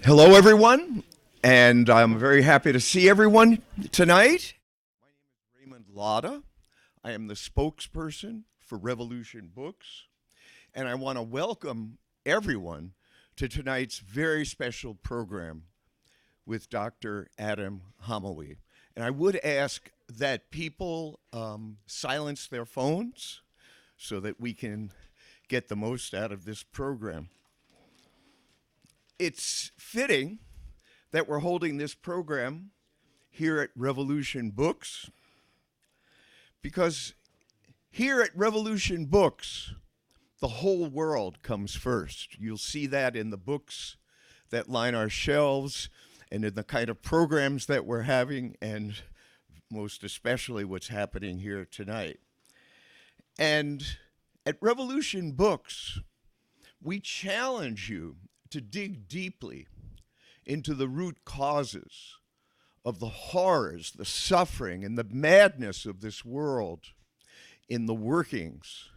Hello, everyone, and I'm very happy to see everyone tonight. My name is Raymond Lotta. I am the spokesperson for Revolution Books, and I want to welcome everyone to tonight's very special program with Dr. Adam Hamawy. And I would ask that people silence their phones so that we can get the most out of this program. It's fitting that we're holding this program here at Revolution Books because here at Revolution Books, the whole world comes first. You'll see that in the books that line our shelves and in the kind of programs that we're having, and most especially what's happening here tonight. And at Revolution Books, we challenge you to dig deeply into the root causes of the horrors, the suffering, and the madness of this world in the workings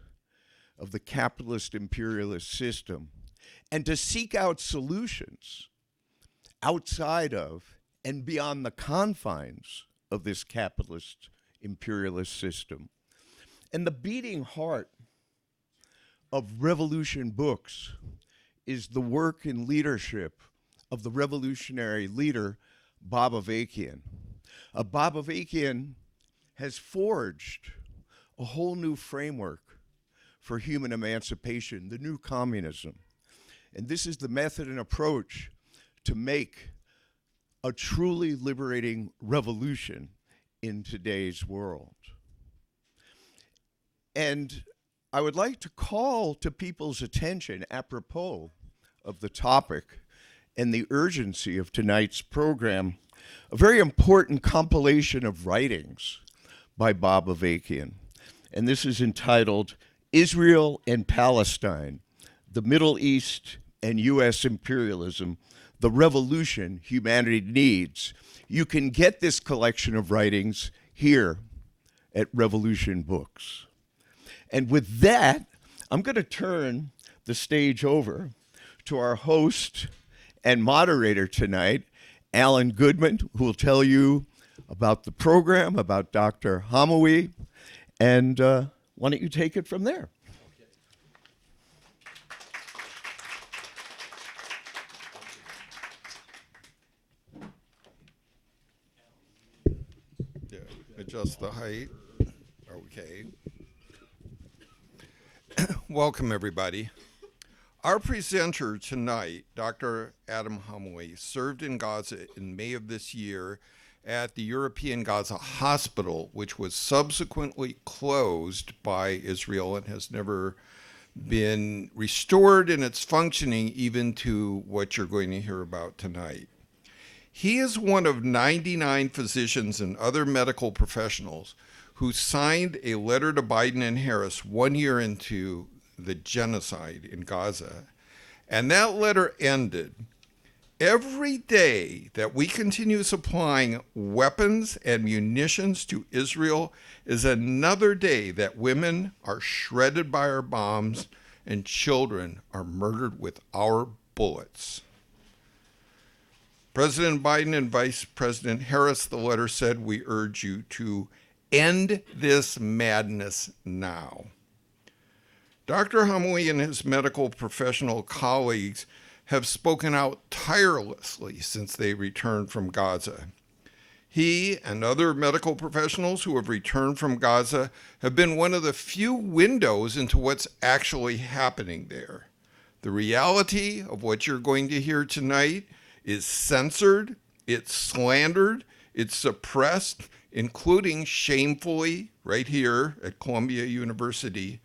of the capitalist imperialist system, and to seek out solutions outside of and beyond the confines of this capitalist imperialist system. And the beating heart of Revolution Books is the work and leadership of the revolutionary leader, Bob Avakian. Bob Avakian has forged a whole new framework for human emancipation, the new communism. And this is the method and approach to make a truly liberating revolution in today's world. And I would like to call to people's attention, apropos of the topic and the urgency of tonight's program, a very important compilation of writings by Bob Avakian. And this is entitled Israel and Palestine, the Middle East and U.S. Imperialism, the Revolution Humanity Needs. You can get this collection of writings here at Revolution Books. And with that, I'm going to turn the stage over to our host and moderator tonight, Alan Goodman, who will tell you about the program, about Dr. Hamawy, and why don't you take it from there? Yeah, adjust the height. Okay. Welcome, everybody. Our presenter tonight, Dr. Adam Hamawy, served in Gaza in May of this year at the European Gaza Hospital, which was subsequently closed by Israel and has never been restored in its functioning, even to what you're going to hear about tonight. He is one of 99 physicians and other medical professionals who signed a letter to Biden and Harris 1 year into the genocide in Gaza. And that letter ended, every day that we continue supplying weapons and munitions to Israel is another day that women are shredded by our bombs and children are murdered with our bullets. President Biden and Vice President Harris, the letter said, we urge you to end this madness now. Dr. Hamawy and his medical professional colleagues have spoken out tirelessly since they returned from Gaza. He and other medical professionals who have returned from Gaza have been one of the few windows into what's actually happening there. The reality of what you're going to hear tonight is censored, it's slandered, it's suppressed, including shamefully right here at Columbia University,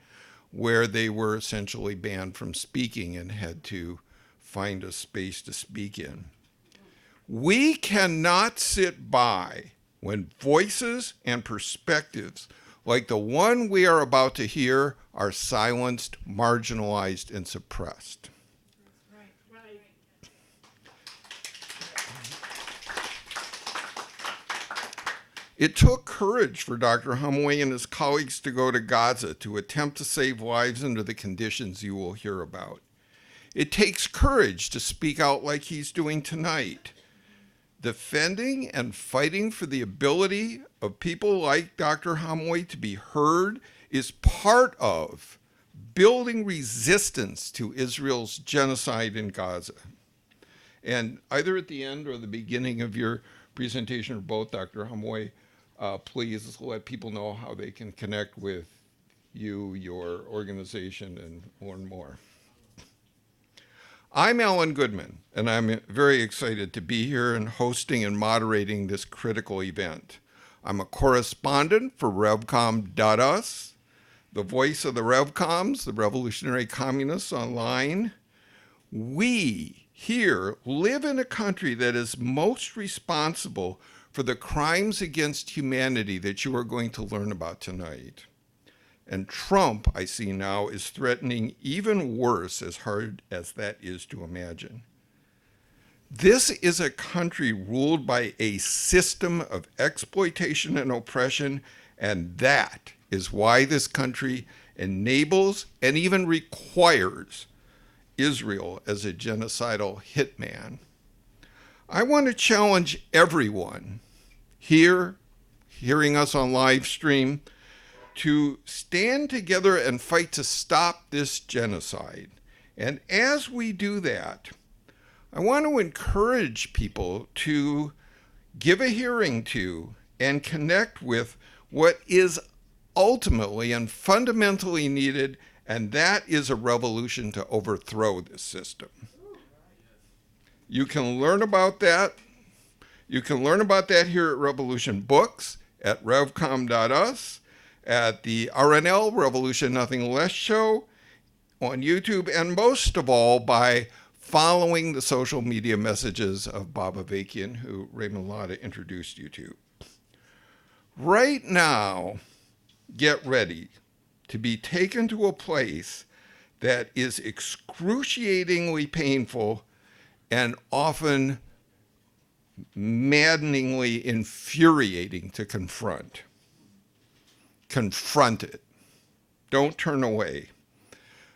where they were essentially banned from speaking and had to find a space to speak in. We cannot sit by when voices and perspectives like the one we are about to hear are silenced, marginalized, and suppressed. It took courage for Dr. Hamawy and his colleagues to go to Gaza to attempt to save lives under the conditions you will hear about. It takes courage to speak out like he's doing tonight. Defending and fighting for the ability of people like Dr. Hamawy to be heard is part of building resistance to Israel's genocide in Gaza. And either at the end or the beginning of your presentation, or both, Dr. Hamawy, please let people know how they can connect with you, your organization, and learn more. I'm Alan Goodman, and I'm very excited to be here and hosting and moderating this critical event. I'm a correspondent for RevCom.us, the voice of the RevComs, the Revolutionary Communists Online. We here live in a country that is most responsible for the crimes against humanity that you are going to learn about tonight. And Trump, I see now, is threatening even worse, as hard as that is to imagine. This is a country ruled by a system of exploitation and oppression, and that is why this country enables and even requires Israel as a genocidal hitman. I want to challenge everyone here, hearing us on live stream, to stand together and fight to stop this genocide. And as we do that, I want to encourage people to give a hearing to and connect with what is ultimately and fundamentally needed, and that is a revolution to overthrow this system. You can learn about that. You can learn about that here at Revolution Books, at revcom.us, at the RNL, Revolution Nothing Less show, on YouTube, and most of all by following the social media messages of Bob Avakian, who Raymond Lotta introduced you to. Right now, get ready to be taken to a place that is excruciatingly painful and often maddeningly infuriating to confront. Confront it. Don't turn away.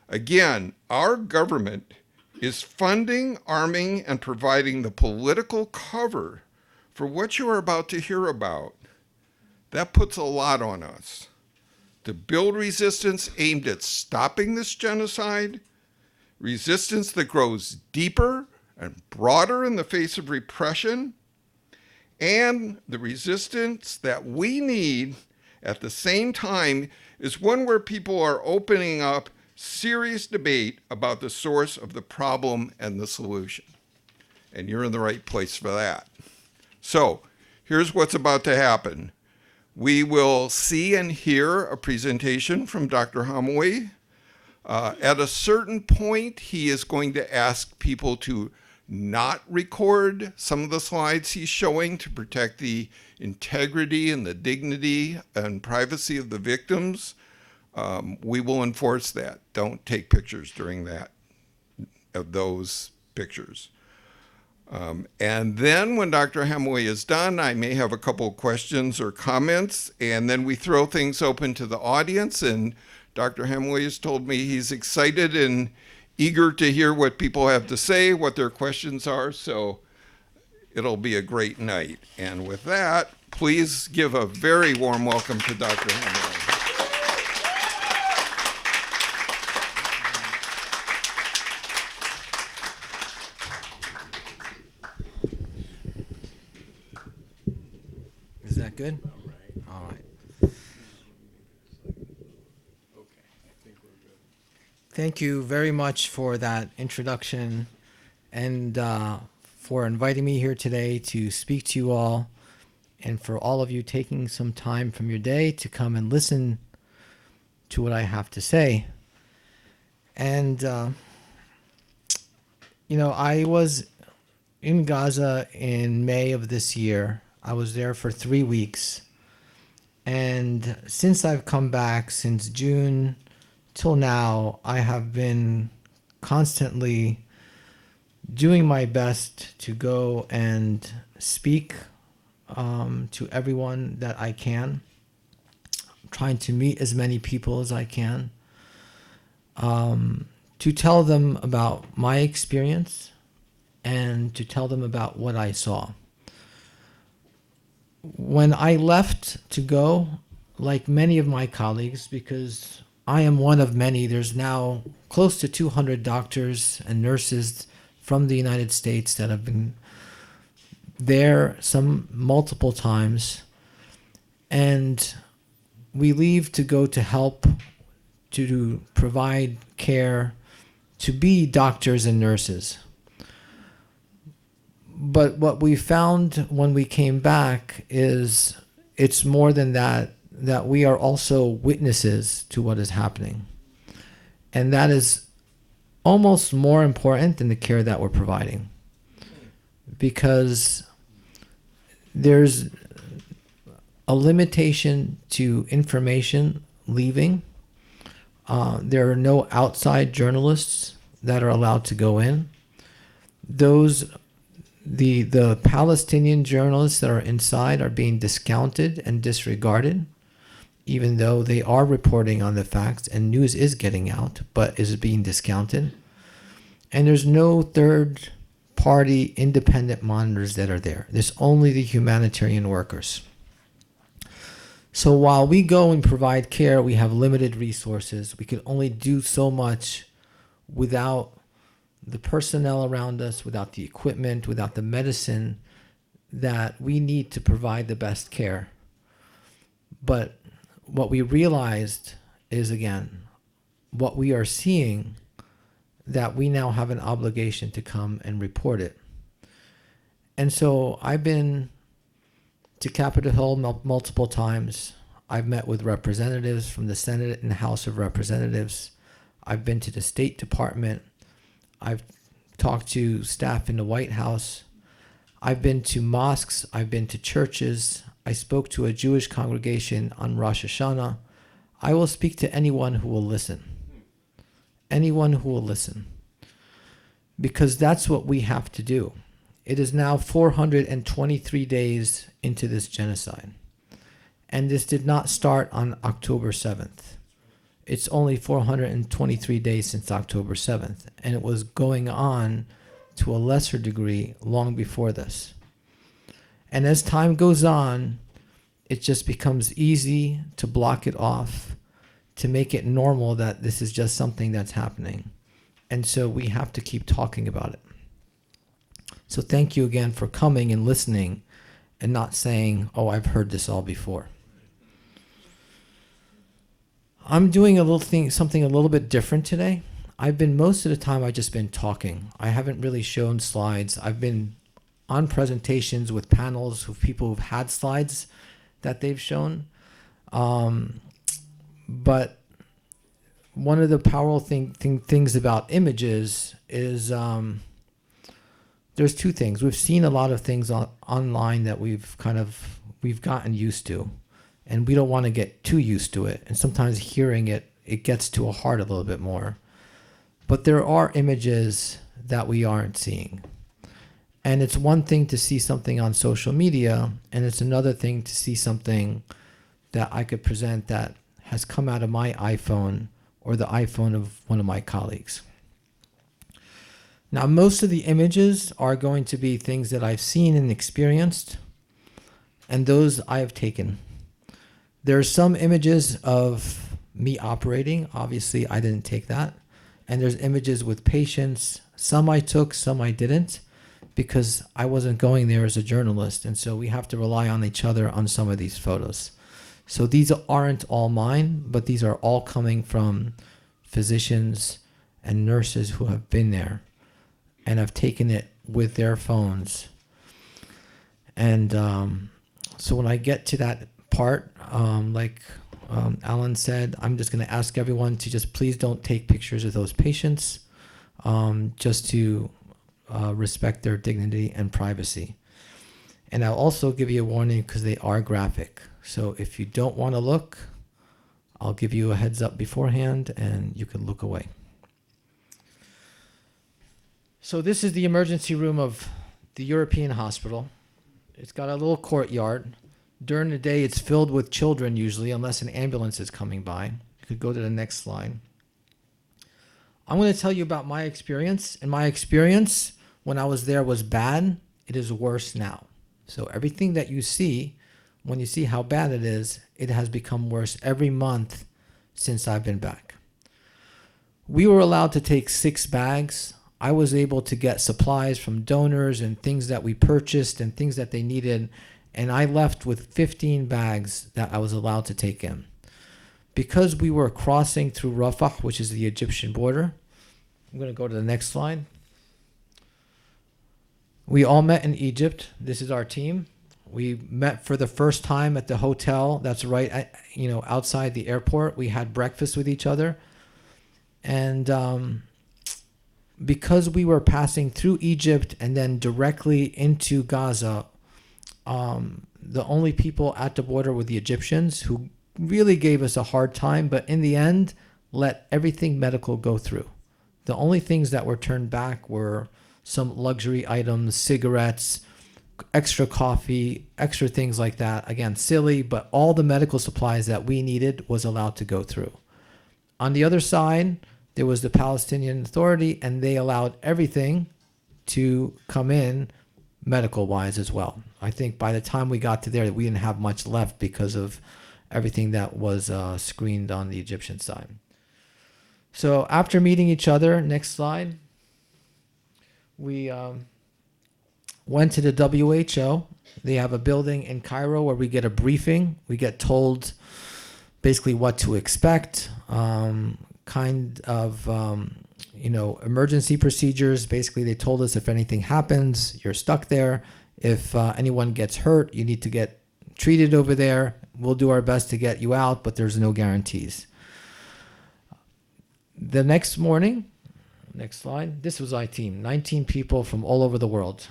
Again, our government is funding, arming, and providing the political cover for what you are about to hear about. That puts a lot on us. To build resistance aimed at stopping this genocide, resistance that grows deeper and broader in the face of repression, and the resistance that we need at the same time is one where people are opening up serious debate about the source of the problem and the solution. And you're in the right place for that. So here's what's about to happen. We will see and hear a presentation from Dr. Hamawy. At a certain point, he is going to ask people to not record some of the slides he's showing to protect the integrity and the dignity and privacy of the victims. We will enforce that. Don't take pictures during that, of those pictures. And then when Dr. Hamawy is done, I may have a couple of questions or comments, and then we throw things open to the audience. And Dr. Hamawy has told me he's excited and eager to hear what people have to say, what their questions are, so it'll be a great night. And with that, please give a very warm welcome to Dr. Hamawy. Is that good? All right. Thank you very much for that introduction and for inviting me here today to speak to you all, and for all of you taking some time from your day to come and listen to what I have to say. And, I was in Gaza in May of this year. I was there for 3 weeks. And since I've come back, since June till now, I have been constantly doing my best to go and speak to everyone that I can, trying to meet as many people as I can, to tell them about my experience and to tell them about what I saw. When I left to go, like many of my colleagues, because I am one of many, there's now close to 200 doctors and nurses from the United States that have been there some multiple times. And we leave to go to help, to provide care, to be doctors and nurses. But what we found when we came back is it's more than that, that we are also witnesses to what is happening. And that is almost more important than the care that we're providing. Because there's a limitation to information leaving. There are no outside journalists that are allowed to go in. The Palestinian journalists that are inside are being discounted and disregarded, even though they are reporting on the facts and news is getting out, but is being discounted. And there's no third party independent monitors that are there. There's only the humanitarian workers. So while we go and provide care, we have limited resources. We can only do so much without the personnel around us, without the equipment, without the medicine that we need to provide the best care. But what we realized is, again, what we are seeing, that we now have an obligation to come and report it. And so I've been to Capitol Hill multiple times. I've met with representatives from the Senate and House of Representatives. I've been to the State Department. I've talked to staff in the White House. I've been to mosques. I've been to churches. I spoke to a Jewish congregation on Rosh Hashanah. I will speak to anyone who will listen. Anyone who will listen. Because that's what we have to do. It is now 423 days into this genocide. And this did not start on October 7th. It's only 423 days since October 7th. And it was going on to a lesser degree long before this. And as time goes on, it just becomes easy to block it off, to make it normal that this is just something that's happening. And so we have to keep talking about it. So thank you again for coming and listening and not saying, oh, I've heard this all before. I'm doing something a little bit different today. Most of the time I've just been talking. I haven't really shown slides. I've been on presentations with panels of people who've had slides that they've shown. But one of the powerful things about images is there's two things. We've seen a lot of things online that we've gotten used to, and we don't want to get too used to it. And sometimes hearing it gets to a heart a little bit more. But there are images that we aren't seeing. And it's one thing to see something on social media, and it's another thing to see something that I could present that has come out of my iPhone or the iPhone of one of my colleagues. Now, most of the images are going to be things that I've seen and experienced, and those I have taken. There are some images of me operating. Obviously, I didn't take that. And there's images with patients. Some I took, some I didn't, because I wasn't going there as a journalist. And so we have to rely on each other on some of these photos. So these aren't all mine, but these are all coming from physicians and nurses who have been there and have taken it with their phones. And so when I get to that part, like Alan said, I'm just going to ask everyone to just please don't take pictures of those patients, just to respect their dignity and privacy. And I'll also give you a warning because they are graphic. So if you don't want to look, I'll give you a heads up beforehand and you can look away. So this is the emergency room of the European hospital. It's got a little courtyard. During the day, it's filled with children usually, unless an ambulance is coming by. You could go to the next slide. I'm going to tell you about my experience. And my experience when I was there was bad. It is worse now. So everything that you see, when you see how bad it is, it has become worse every month since I've been back. We were allowed to take 6 bags. I was able to get supplies from donors and things that we purchased and things that they needed. And I left with 15 bags that I was allowed to take in. Because we were crossing through Rafah, which is the Egyptian border, I'm going to go to the next slide. We all met in Egypt. This is our team. We met for the first time at the hotel that's right, outside the airport. We had breakfast with each other. And because we were passing through Egypt and then directly into Gaza, the only people at the border were the Egyptians, who really gave us a hard time, but in the end, let everything medical go through. The only things that were turned back were some luxury items, cigarettes, extra coffee, extra things like that. Again, silly, but all the medical supplies that we needed was allowed to go through. On the other side, there was the Palestinian Authority, and they allowed everything to come in medical-wise as well. I think by the time we got to there, we didn't have much left because of everything that was screened on the Egyptian side. So after meeting each other, next slide, we went to the WHO. They have a building in Cairo where we get a briefing. We get told basically what to expect, kind of, emergency procedures. Basically, they told us if anything happens, you're stuck there. If anyone gets hurt, you need to get treated over there. We'll do our best to get you out, but there's no guarantees. The next morning, next slide, this was our team, 19 people from all over the world.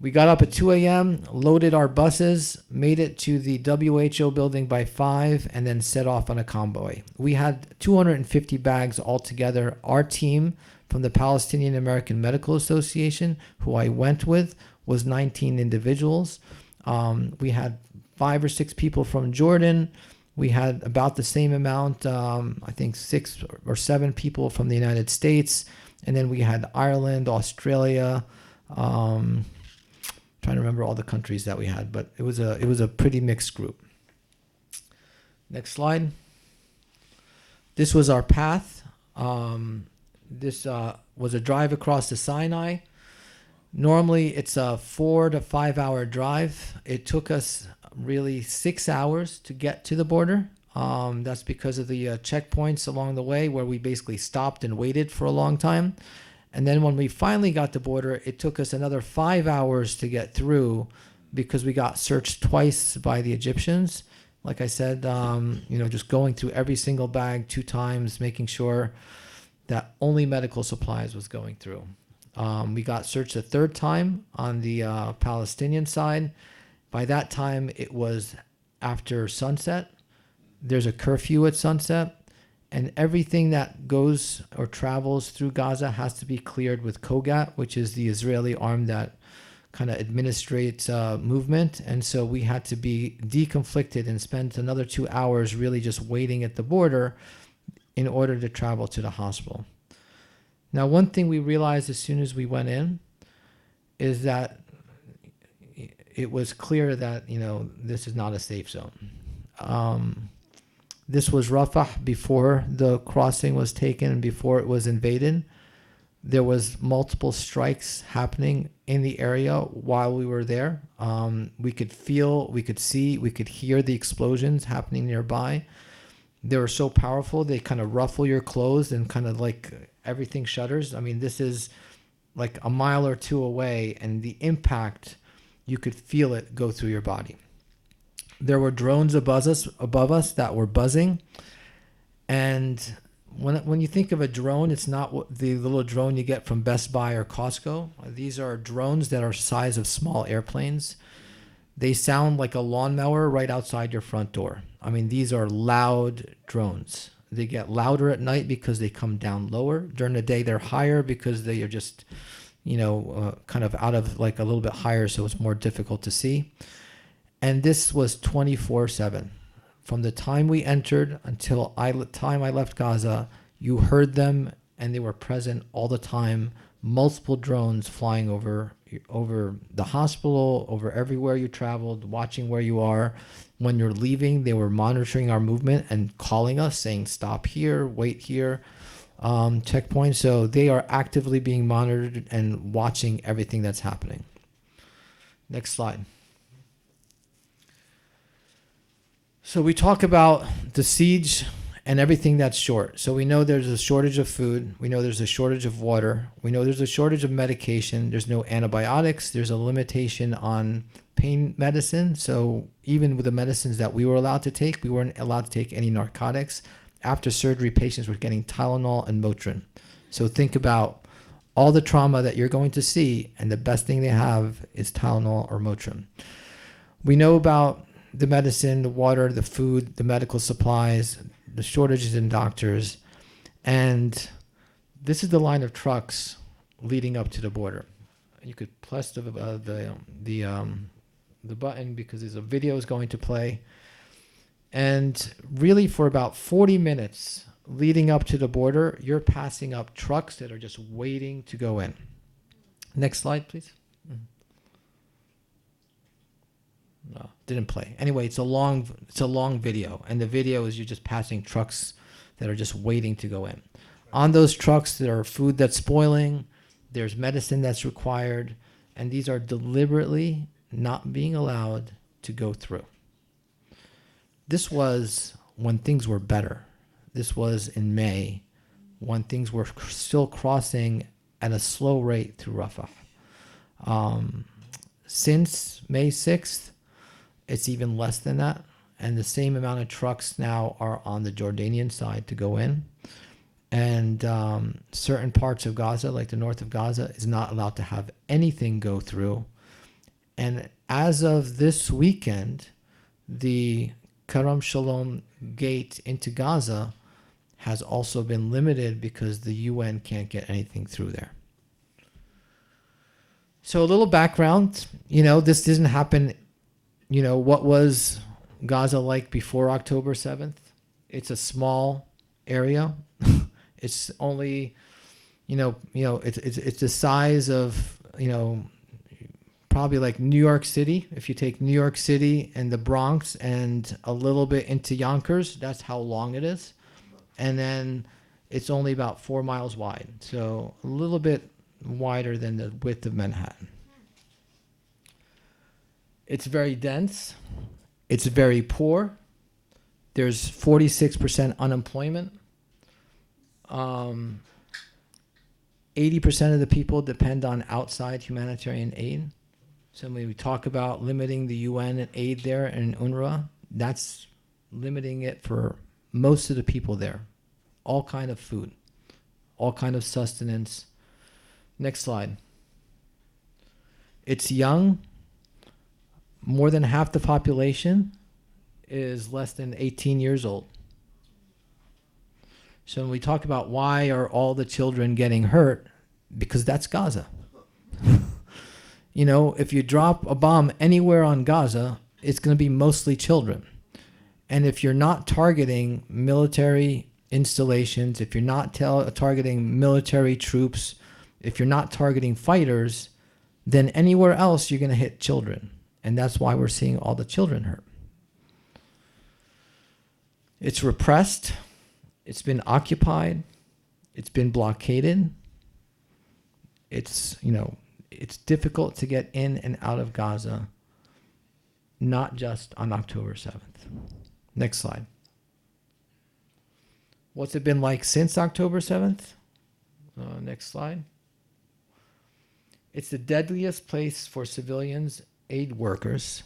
We got up at 2 a.m., loaded our buses, made it to the WHO building by 5, and then set off on a convoy. We had 250 bags altogether. Our team from the Palestinian American Medical Association, who I went with, was 19 individuals. We had 5 or 6 people from Jordan. We had about the same amount, I think 6 or 7 people from the United States. And then we had Ireland, Australia, trying to remember all the countries that we had, but it was a pretty mixed group. Next slide. This was our path. This was a drive across the Sinai. Normally it's a 4 to 5 hour drive. It took us really 6 hours to get to the border. That's because of the checkpoints along the way where we basically stopped and waited for a long time. And then when we finally got to the border, it took us another 5 hours to get through because we got searched twice by the Egyptians. Like I said, just going through every single bag 2 times, making sure that only medical supplies was going through. We got searched a 3rd time on the Palestinian side. By that time, it was after sunset. There's a curfew at sunset. And everything that goes or travels through Gaza has to be cleared with Kogat, which is the Israeli arm that kind of administrates movement. And so we had to be deconflicted and spend another 2 hours really just waiting at the border in order to travel to the hospital. Now, one thing we realized as soon as we went in is that it was clear that, this is not a safe zone. This was Rafah before the crossing was taken and before it was invaded. There was multiple strikes happening in the area while we were there. We could feel, we could see, we could hear the explosions happening nearby. They were so powerful, they kind of ruffle your clothes and kind of like everything shudders. I mean, this is like a mile or 2 away, and the impact, you could feel it go through your body. There were drones above us that were buzzing. And when you think of a drone, it's not the little drone you get from Best Buy or Costco. These are drones that are size of small airplanes. They sound like a lawnmower right outside your front door. I mean, these are loud drones. They get louder at night because they come down lower. During the day, they're higher because they are just, kind of out of like a little bit higher, so it's more difficult to see. And this was 24/7. From the time we entered until time I left Gaza, You heard them, and they were present all the time. Multiple drones flying over the hospital, over everywhere you traveled, watching where you are. When you're leaving, they were monitoring our movement and calling us, saying, stop here, wait here, checkpoint. So they are actively being monitored and watching everything that's happening. Next slide. So we talk about the siege and everything that's short. So we know there's a shortage of food. We know there's a shortage of water. We know there's a shortage of medication. There's no antibiotics. There's a limitation on pain medicine. So even with the medicines that we were allowed to take, we weren't allowed to take any narcotics. After surgery, patients were getting Tylenol and Motrin. So think about all the trauma that you're going to see, and the best thing they have is Tylenol or Motrin. We know about the medicine, the water, the food, the medical supplies, the shortages in doctors, and this is the line of trucks leading up to the border. You could press the button because there's a video is going to play, and really for about 40 minutes leading up to the border, you're passing up trucks that are just waiting to go in. Next slide, please. No, didn't play. Anyway, it's a long video, and the video is you just passing trucks that are just waiting to go in. On those trucks, there are food that's spoiling, there's medicine that's required, and these are deliberately not being allowed to go through. This was when things were better. This was in May, when things were still crossing at a slow rate through Rafah. Since May 6th, it's even less than that. And the same amount of trucks now are on the Jordanian side to go in. And certain parts of Gaza, like the north of Gaza, is not allowed to have anything go through. And as of this weekend, the Karam Shalom gate into Gaza has also been limited because the UN can't get anything through there. So a little background, this didn't happen. What was Gaza like before October 7th? It's a small area. It's only, it's the size of, probably like New York City. If you take New York City and the Bronx and a little bit into Yonkers, that's how long it is. And then it's only about 4 miles wide. So a little bit wider than the width of Manhattan. It's very dense. It's very poor. There's 46% unemployment. 80% of the people depend on outside humanitarian aid. So when we talk about limiting the UN aid there and UNRWA, that's limiting it for most of the people there. All kind of food, all kind of sustenance. Next slide. It's young. More than half the population is less than 18 years old. So when we talk about why are all the children getting hurt, because that's Gaza. If you drop a bomb anywhere on Gaza, it's going to be mostly children. And if you're not targeting military installations, if you're not targeting military troops, if you're not targeting fighters, then anywhere else you're going to hit children. And that's why we're seeing all the children hurt. It's repressed. It's been occupied. It's been blockaded. It's difficult to get in and out of Gaza, not just on October 7th. Next slide. What's it been like since October 7th? Next slide. It's the deadliest place for civilians, aid workers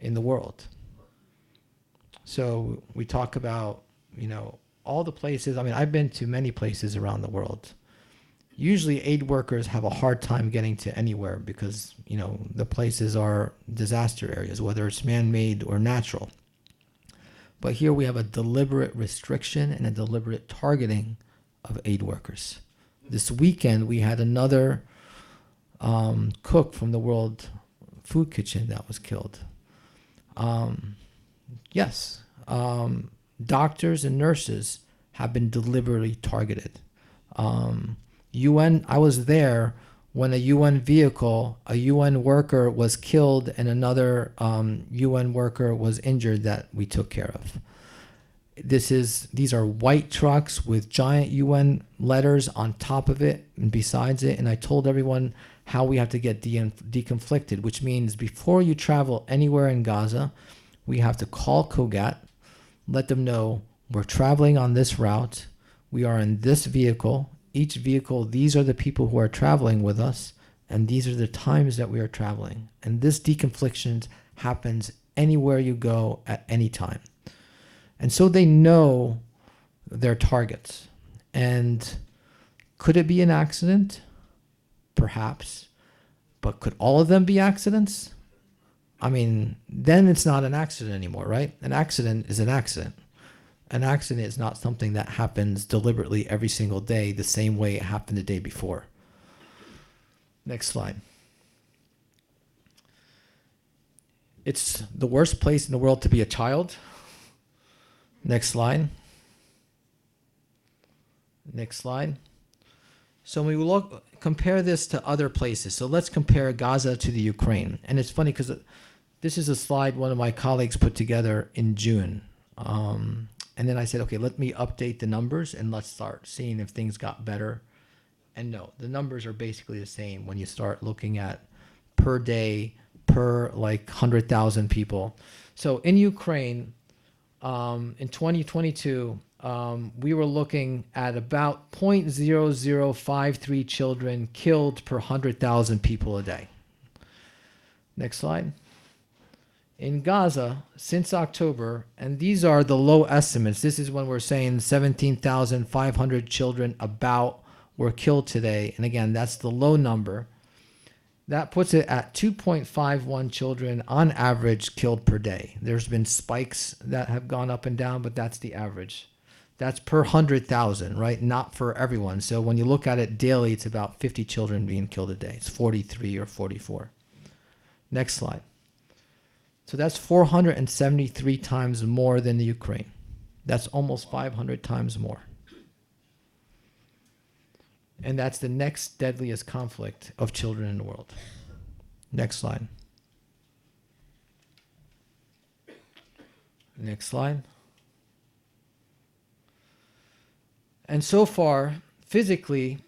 in the world. So we talk about, all the places. I've been to many places around the world. Usually aid workers have a hard time getting to anywhere because, the places are disaster areas, whether it's man-made or natural. But here we have a deliberate restriction and a deliberate targeting of aid workers. This weekend, we had another cook from the World Food Kitchen that was killed. Doctors and nurses have been deliberately targeted. UN, I was there when a UN vehicle, a UN worker was killed and another UN worker was injured that we took care of. These are white trucks with giant UN letters on top of it and besides it. And I told everyone how we have to get deconflicted, which means before you travel anywhere in Gaza, we have to call Kogat, let them know we're traveling on this route. We are in this vehicle. Each vehicle, these are the people who are traveling with us, and these are the times that we are traveling. And this deconfliction happens anywhere you go at any time. And so they know their targets. And could it be an accident? Perhaps. But could all of them be accidents? I mean, then it's not an accident anymore, right? An accident is an accident. An accident is not something that happens deliberately every single day the same way it happened the day before. Next slide. It's the worst place in the world to be a child. Next slide. Next slide. So when we compare this to other places. So let's compare Gaza to the Ukraine. And it's funny because this is a slide one of my colleagues put together in June. And then I said, okay, let me update the numbers and let's start seeing if things got better. And no, the numbers are basically the same when you start looking at per day, per like 100,000 people. So in Ukraine, in 2022, we were looking at about 0.0053 children killed per 100,000 people a day. Next slide. In Gaza, since October, and these are the low estimates, this is when we're saying 17,500 children about were killed today. And again, that's the low number. That puts it at 2.51 children on average killed per day. There's been spikes that have gone up and down, but that's the average. That's per 100,000, right? Not for everyone. So when you look at it daily, it's about 50 children being killed a day. It's 43 or 44. Next slide. So that's 473 times more than the Ukraine. That's almost 500 times more. And that's the next deadliest conflict of children in the world. Next slide. Next slide. And so far, physically,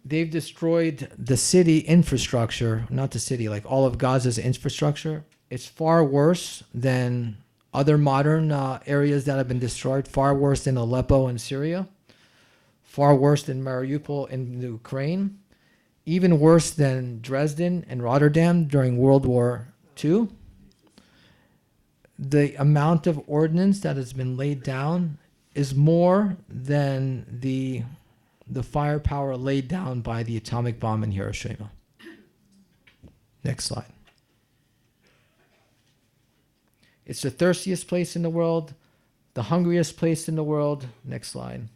they've destroyed the city infrastructure, not the city, like all of Gaza's infrastructure. It's far worse than other modern areas that have been destroyed, far worse than Aleppo in Syria, far worse than Mariupol in Ukraine, even worse than Dresden and Rotterdam during World War II. The amount of ordnance that has been laid down is more than the firepower laid down by the atomic bomb in Hiroshima. Next slide. It's the thirstiest place in the world, the hungriest place in the world. Next slide.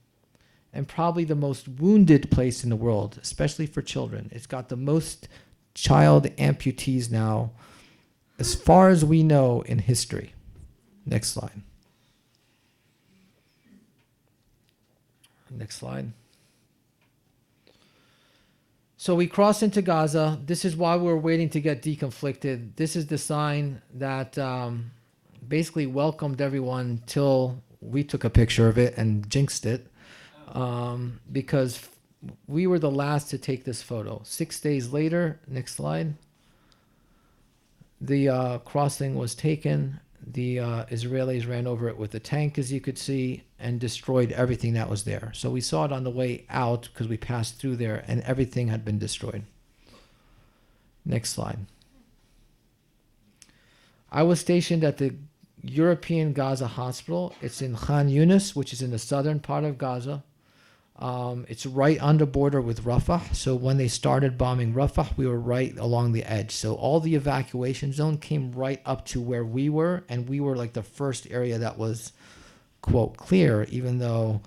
And probably the most wounded place in the world, especially for children. It's got the most child amputees now, as far as we know in history. Next slide. Next slide. So we cross into Gaza. This is why we're waiting to get deconflicted. This is the sign that basically welcomed everyone till we took a picture of it and jinxed it, because we were the last to take this photo. 6 days later, next slide, the crossing was taken. The Israelis ran over it with a tank, as you could see, and destroyed everything that was there. So we saw it on the way out because we passed through there, and everything had been destroyed. Next slide. I was stationed at the European Gaza Hospital. It's in Khan Yunis, which is in the southern part of Gaza. It's right on the border with Rafah. So when they started bombing Rafah, we were right along the edge. So all the evacuation zone came right up to where we were, and we were like the first area that was, quote, clear, even though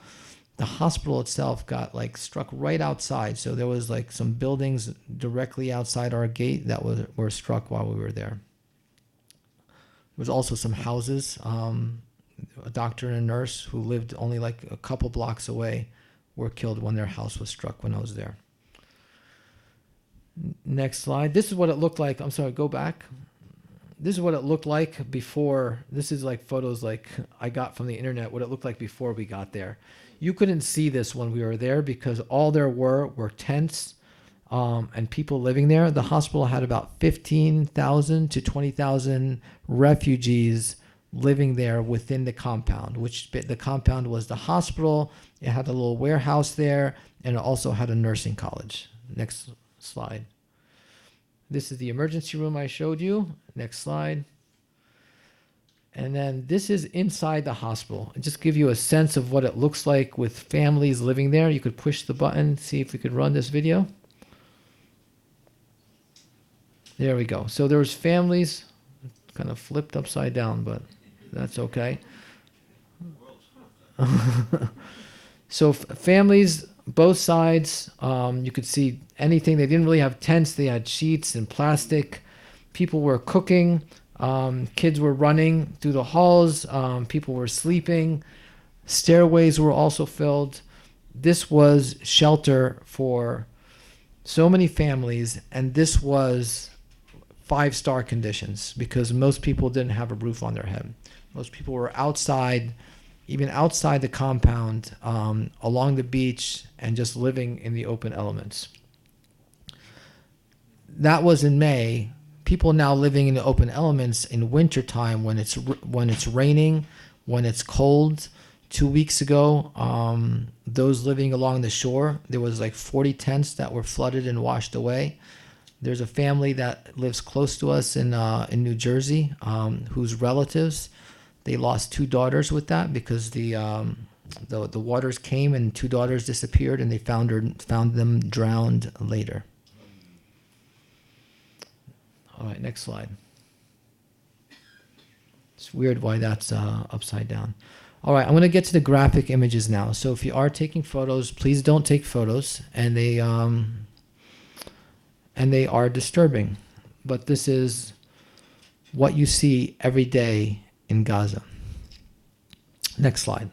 the hospital itself got like struck right outside. So there was like some buildings directly outside our gate that were struck while we were there. There was also some houses A doctor and a nurse who lived only like a couple blocks away were killed when their house was struck when I was there. Next slide. This is what it looked like. I'm sorry, go back. This is what it looked like before. This is like photos like I got from the internet, what it looked like before we got there. You couldn't see this when we were there because all there were tents and people living there. The hospital had about 15,000 to 20,000 refugees living there within the compound, which the compound was the hospital. It had a little warehouse there, and it also had a nursing college. Next slide. This is the emergency room I showed you. Next slide. And then this is inside the hospital. Just give you a sense of what it looks like with families living there. You could push the button, see if we could run this video. There we go. So there was families, kind of flipped upside down, but that's okay. So families, both sides, you could see anything. They didn't really have tents. They had sheets and plastic. People were cooking. Kids were running through the halls. People were sleeping. Stairways were also filled. This was shelter for so many families, and this was 5-star conditions because most people didn't have a roof on their head. Most people were outside, even outside the compound, along the beach, and just living in the open elements. That was in May. People now living in the open elements in wintertime when it's raining, when it's cold. 2 weeks ago, those living along the shore, there was like 40 tents that were flooded and washed away. There's a family that lives close to us in New Jersey, whose relatives, they lost 2 daughters with that because the waters came and 2 daughters disappeared, and they found them drowned later. All right, next slide. It's weird why that's upside down. All right, I'm going to get to the graphic images now. So if you are taking photos, please don't take photos, and they are disturbing. But this is what you see every day in Gaza. Next slide.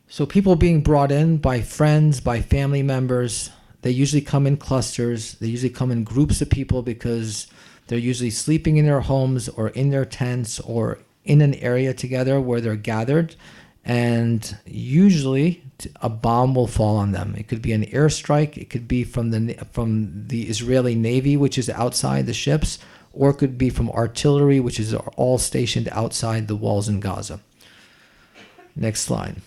So people being brought in by friends, by family members. They usually come in clusters. They usually come in groups of people because they're usually sleeping in their homes or in their tents or in an area together where they're gathered. And usually a bomb will fall on them. It could be an airstrike. It could be from the Israeli Navy, which is outside the ships, or it could be from artillery, which is all stationed outside the walls in Gaza. Next slide.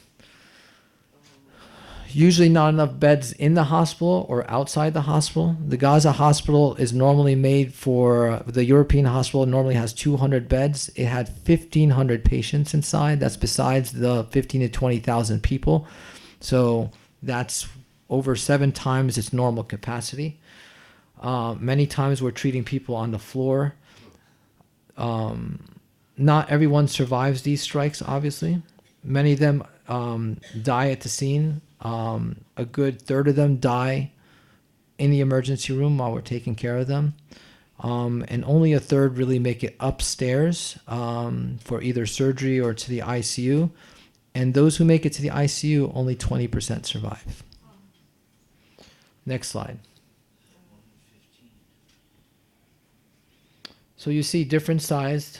Usually not enough beds in the hospital or outside the hospital. The Gaza hospital is normally made for, the European hospital normally has 200 beds. It had 1,500 patients inside. That's besides the 15 to 20,000 people. So that's over 7 times its normal capacity. Many times we're treating people on the floor. Not everyone survives these strikes, obviously. Many of them die at the scene. A good third of them die in the emergency room while we're taking care of them. And only a third really make it upstairs for either surgery or to the ICU. And those who make it to the ICU, only 20% survive. Next slide. So you see different sized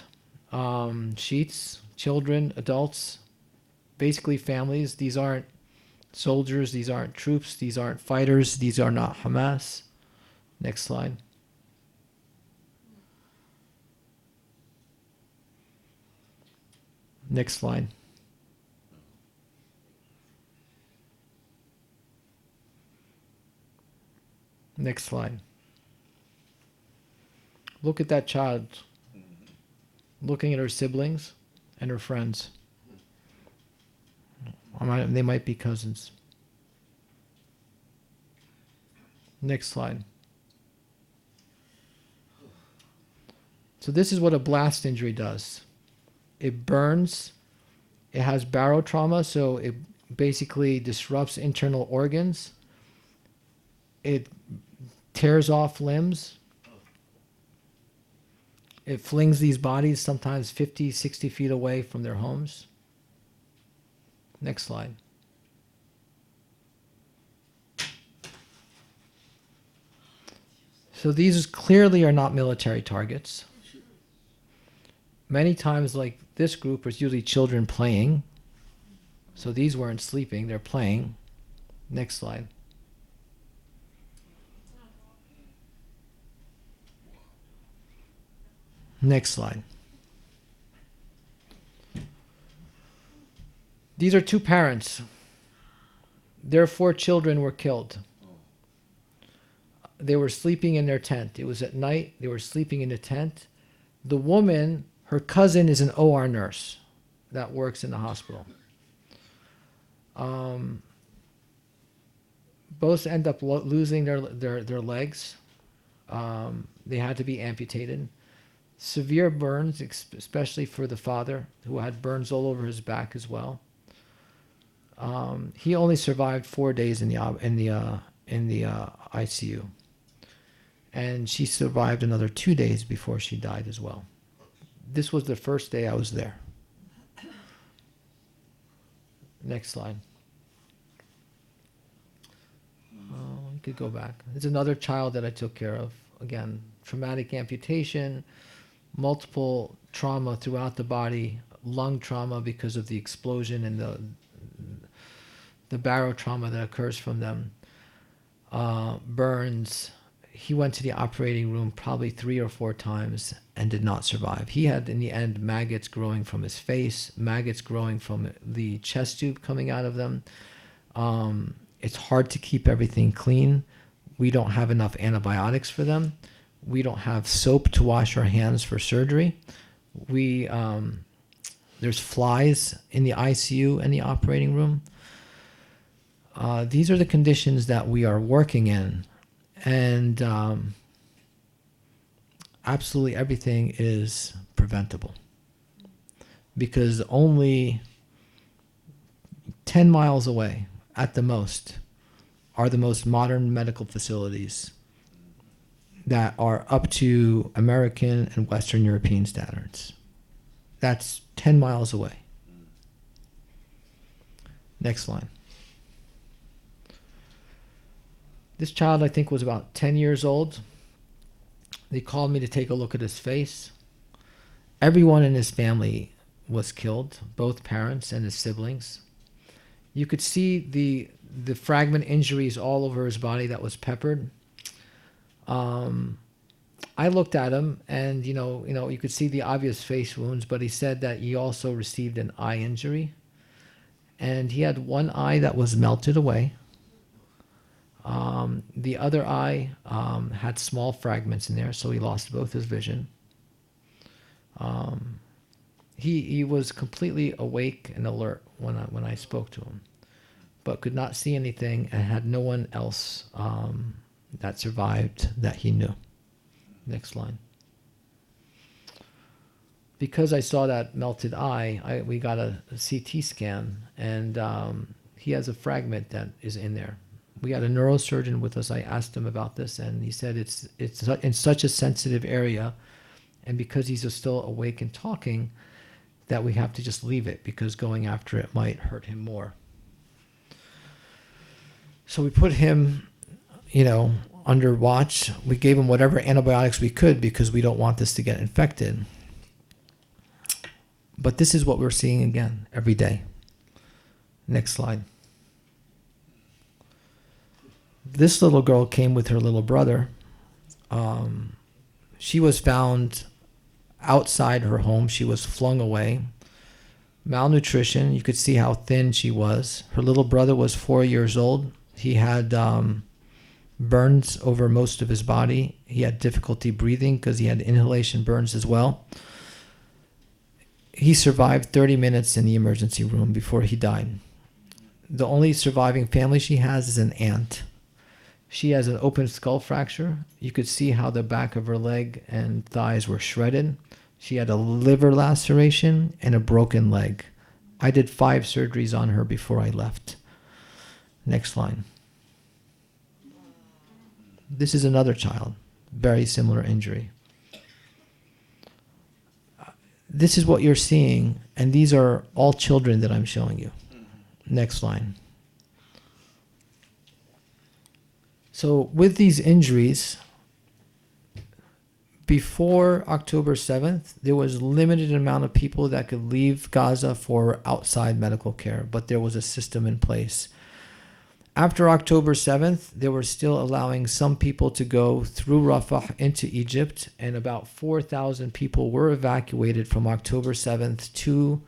sheets, children, adults, basically families. These aren't soldiers, these aren't troops, these aren't fighters, these are not Hamas. Next slide. Next slide. Next slide. Look at that child looking at her siblings and her friends. They might be cousins. Next slide. So this is what a blast injury does. It burns. It has barotrauma, so it basically disrupts internal organs. It tears off limbs. It flings these bodies sometimes 50, 60 feet away from their homes. Next slide. So these clearly are not military targets. Many times, like this group, it's usually children playing. So these weren't sleeping, they're playing. Next slide. Next slide. These are two parents. Their 4 children were killed. They were sleeping in their tent. It was at night. They were sleeping in the tent. The woman, her cousin, is an OR nurse that works in the hospital. Both end up losing their legs. They had to be amputated. Severe burns, especially for the father, who had burns all over his back as well. He only survived 4 days in the ICU, and she survived another 2 days before she died as well. This was the first day I was there. Next slide. You could go back. It's another child that I took care of. Again, traumatic amputation, multiple trauma throughout the body, lung trauma because of the explosion and the barrow trauma that occurs from them, burns. He went to the operating room probably 3 or 4 times and did not survive. He had, in the end, maggots growing from his face, maggots growing from the chest tube coming out of them. It's hard to keep everything clean. We don't have enough antibiotics for them. We don't have soap to wash our hands for surgery. There's flies in the ICU and the operating room. These are the conditions that we are working in, and absolutely everything is preventable, because only 10 miles away at the most are the most modern medical facilities that are up to American and Western European standards. That's 10 miles away. Next line. This child, I think, was about 10 years old. They called me to take a look at his face. Everyone in his family was killed, both parents and his siblings. You could see the fragment injuries all over his body that was peppered. I looked at him, and you could see the obvious face wounds, but he said that he also received an eye injury, and he had one eye that was melted away. The other eye had small fragments in there, so he lost both his vision. He was completely awake and alert when I spoke to him, but could not see anything and had no one else that survived that he knew. Next line. Because I saw that melted eye, we got a CT scan, and he has a fragment that is in there. We had a neurosurgeon with us. I asked him about this, and he said it's in such a sensitive area, and because he's still awake and talking, that we have to just leave it, because going after it might hurt him more. So we put him, under watch. We gave him whatever antibiotics we could, because we don't want this to get infected. But this is what we're seeing again every day. Next slide. This little girl came with her little brother. She was found outside her home. She was flung away. Malnutrition. You could see how thin she was. Her little brother was 4 years old. He had burns over most of his body. He had difficulty breathing because he had inhalation burns as well. He survived 30 minutes in the emergency room before he died. The only surviving family she has is an aunt. She has an open skull fracture. You could see how the back of her leg and thighs were shredded. She had a liver laceration and a broken leg. I did 5 surgeries on her before I left. Next line. This is another child, very similar injury. this is what you're seeing, and these are all children that I'm showing you. Next line. So with these injuries, before October 7th, there was limited amount of people that could leave Gaza for outside medical care, but there was a system in place. After October 7th, they were still allowing some people to go through Rafah into Egypt, and about 4,000 people were evacuated from October 7th to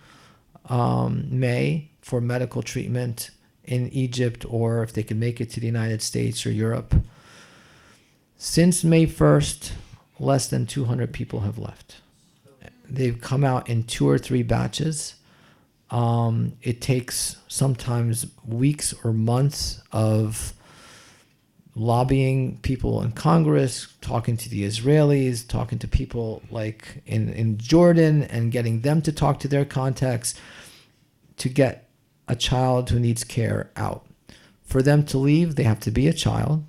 May for medical treatment in Egypt, or if they could make it to the United States or Europe. Since May 1st, less than 200 people have left. They've come out in 2 or 3 batches. It takes sometimes weeks or months of lobbying people in Congress, talking to the Israelis, talking to people like in Jordan, and getting them to talk to their contacts to get a child who needs care out. For them to leave, they have to be a child.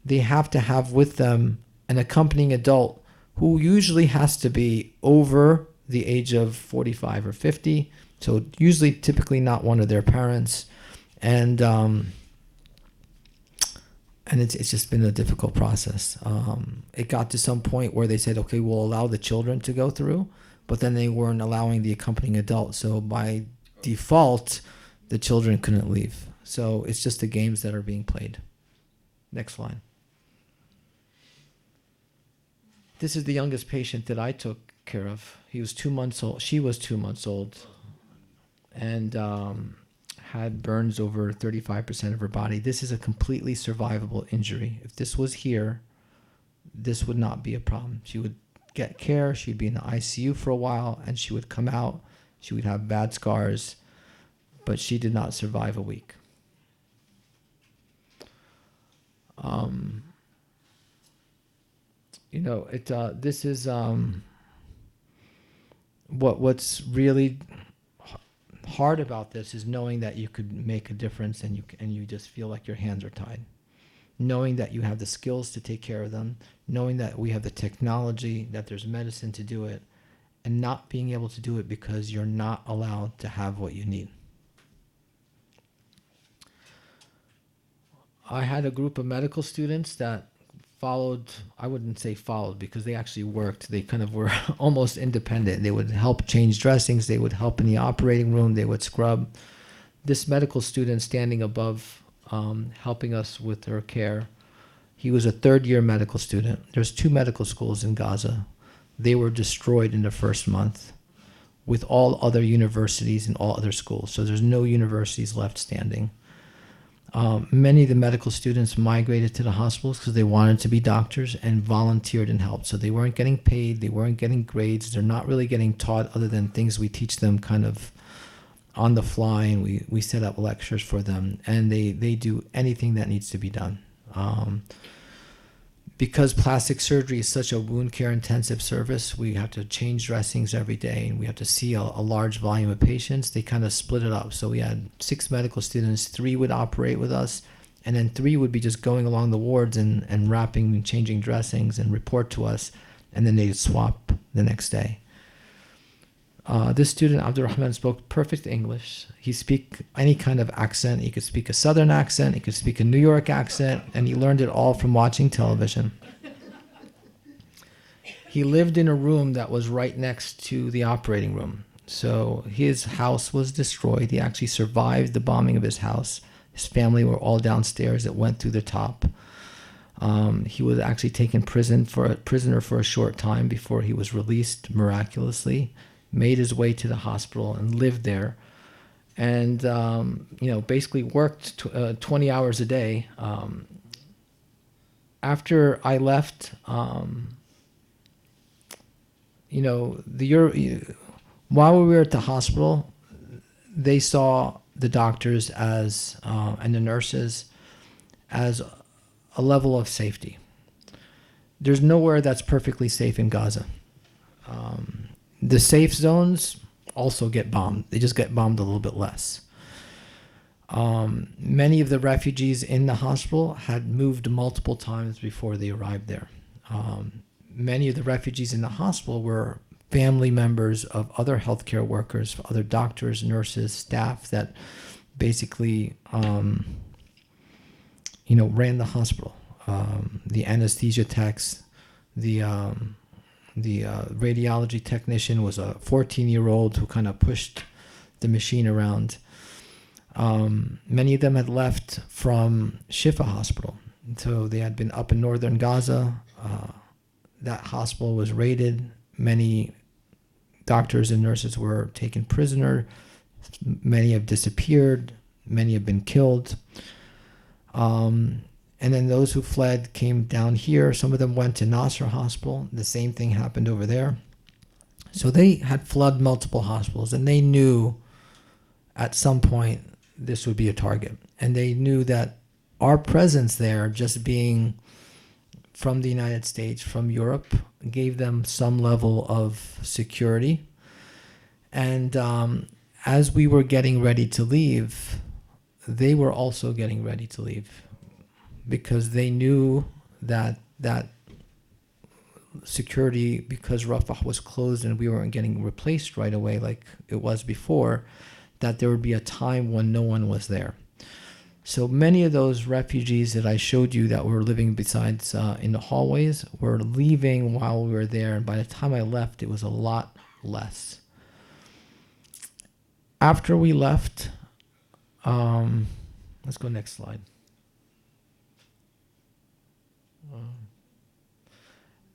They have to have with them an accompanying adult who usually has to be over the age of 45 or 50. So usually, typically not one of their parents. And it's just been a difficult process. It got to some point where they said, okay, we'll allow the children to go through, but then they weren't allowing the accompanying adult. So by default, the children couldn't leave. So it's just the games that are being played. Next line. This is the youngest patient that I took care of. He was 2 months old. She was 2 months old, and had burns over 35% of her body. This is a completely survivable injury. If this was here, this would not be a problem. She would get care. She'd be in the ICU for a while, and she would come out. She would have bad scars, but she did not survive a week. This is what's really hard about this is knowing that you could make a difference, and you just feel like your hands are tied. Knowing that you have the skills to take care of them, knowing that we have the technology, that there's medicine to do it, and not being able to do it because you're not allowed to have what you need. I had a group of medical students that followed, I wouldn't say followed because they actually worked. They kind of were almost independent. They would help change dressings. They would help in the operating room. They would scrub. This medical student standing above, helping us with her care, he was a third-year medical student. There's 2 medical schools in Gaza. They were destroyed in the first month with all other universities and all other schools. So there's no universities left standing. Many of the medical students migrated to the hospitals because they wanted to be doctors and volunteered and helped. So they weren't getting paid, they weren't getting grades, they're not really getting taught other than things we teach them kind of on the fly, and we set up lectures for them, and they do anything that needs to be done. Because plastic surgery is such a wound care intensive service, we have to change dressings every day, and we have to see a large volume of patients. They kind of split it up. So we had 6 medical students, 3 would operate with us, and then 3 would be just going along the wards and wrapping and changing dressings and report to us, and then they'd swap the next day. This student, Abdurrahman, spoke perfect English. He speak any kind of accent. He could speak a Southern accent. He could speak a New York accent, and he learned it all from watching television. He lived in a room that was right next to the operating room. So his house was destroyed. He actually survived the bombing of his house. His family were all downstairs. It went through the top. He was actually taken prisoner for a short time before he was released miraculously. Made his way to the hospital and lived there, and basically worked 20 hours a day. After I left, while we were at the hospital, they saw the doctors as and the nurses as a level of safety. There's nowhere that's perfectly safe in Gaza. The safe zones also get bombed. They just get bombed a little bit less. Many of the refugees in the hospital had moved multiple times before they arrived there. Many of the refugees in the hospital were family members of other healthcare workers, other doctors, nurses, staff that basically, ran the hospital. The anesthesia techs, the radiology technician was a 14-year-old who kind of pushed the machine around. Many of them had left from Shifa Hospital. So they had been up in northern Gaza. That hospital was raided. Many doctors and nurses were taken prisoner. Many have disappeared. Many have been killed. And then those who fled came down here. Some of them went to Nasser Hospital. The same thing happened over there. So they had flooded multiple hospitals, and they knew at some point this would be a target. And they knew that our presence there, just being from the United States, from Europe, gave them some level of security. And as we were getting ready to leave, they were also getting ready to leave, because they knew that security, because Rafah was closed and we weren't getting replaced right away like it was before, that there would be a time when no one was there. So many of those refugees that I showed you that were living besides in the hallways were leaving while we were there, and by the time I left, it was a lot less. After we left, let's go next slide.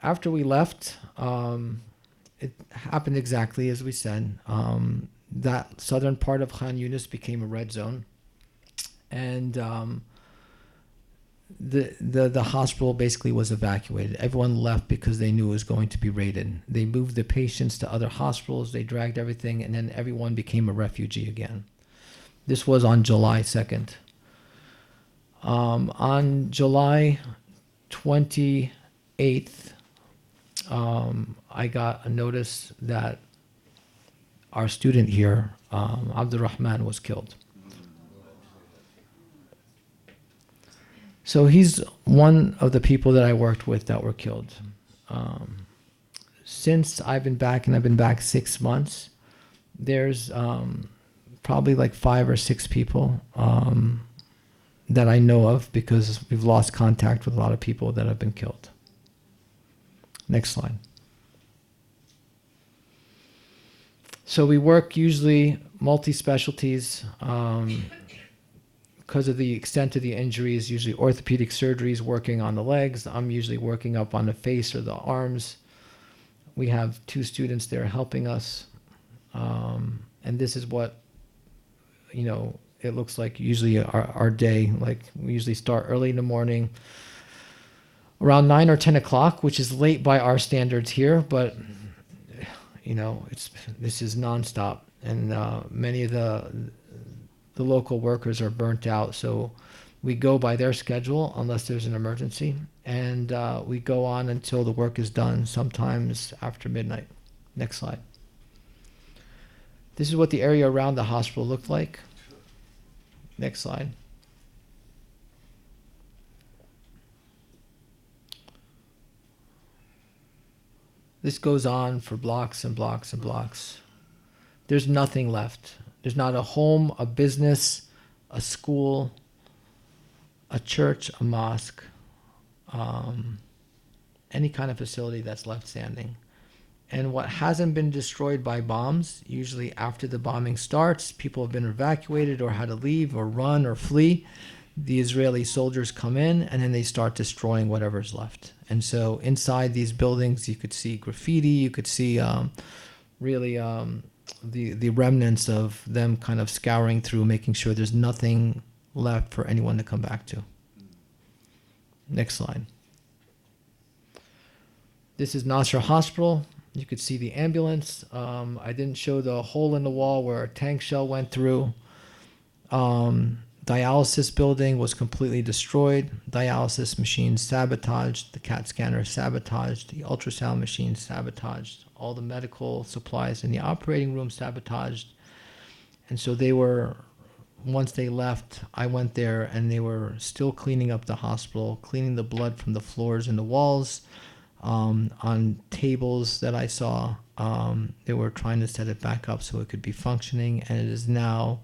After we left, it happened exactly as we said. That southern part of Khan Yunis became a red zone, and the hospital basically was evacuated. Everyone left because they knew it was going to be raided. They moved the patients to other hospitals. They dragged everything, and then everyone became a refugee again. This was on July 2nd. On July 28th, I got a notice that our student here, Abdurrahman, was killed. So he's one of the people that I worked with that were killed. Since I've been back, and I've been back 6 months, there's probably like 5 or 6 people that I know of, because we've lost contact with a lot of people that have been killed. Next slide. So we work usually multi-specialties because of the extent of the injuries, usually orthopedic surgeries, working on the legs. I'm usually working up on the face or the arms. We have 2 students there helping us. And this is what, it looks like usually our day. Like, we usually start early in the morning, around 9 or 10 o'clock, which is late by our standards here, but this is nonstop, and many of the local workers are burnt out. So we go by their schedule unless there's an emergency, and we go on until the work is done, sometimes after midnight. Next slide. This is what the area around the hospital looked like. Next slide. This goes on for blocks and blocks and blocks. There's nothing left. There's not a home, a business, a school, a church, a mosque, any kind of facility that's left standing. And what hasn't been destroyed by bombs, usually after the bombing starts, people have been evacuated or had to leave or run or flee. The Israeli soldiers come in, and then they start destroying whatever's left. And so inside these buildings, you could see graffiti, you could see the remnants of them kind of scouring through, making sure there's nothing left for anyone to come back to. Next slide. This is Nasser Hospital. You could see the ambulance. I didn't show the hole in the wall where a tank shell went through. Dialysis building was completely destroyed. Dialysis machines sabotaged. The CAT scanner sabotaged. The ultrasound machine sabotaged. All the medical supplies in the operating room sabotaged. And so they were, once they left, I went there, and they were still cleaning up the hospital, cleaning the blood from the floors and the walls, on tables that I saw. They were trying to set it back up so it could be functioning, and it is now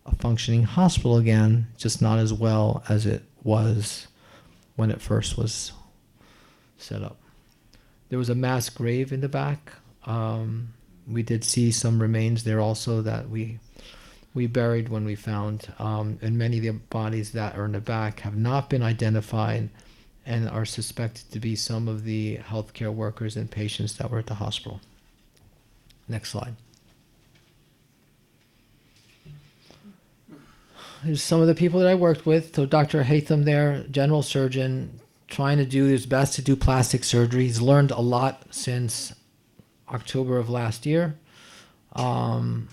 a functioning hospital again, just not as well as it was when it first was set up. There was a mass grave in the back. We did see some remains there also that we buried when we found, and many of the bodies that are in the back have not been identified and are suspected to be some of the healthcare workers and patients that were at the hospital. Next slide. Here's some of the people that I worked with. So Dr. Hatham there, general surgeon, trying to do his best to do plastic surgery. He's learned a lot since October of last year. And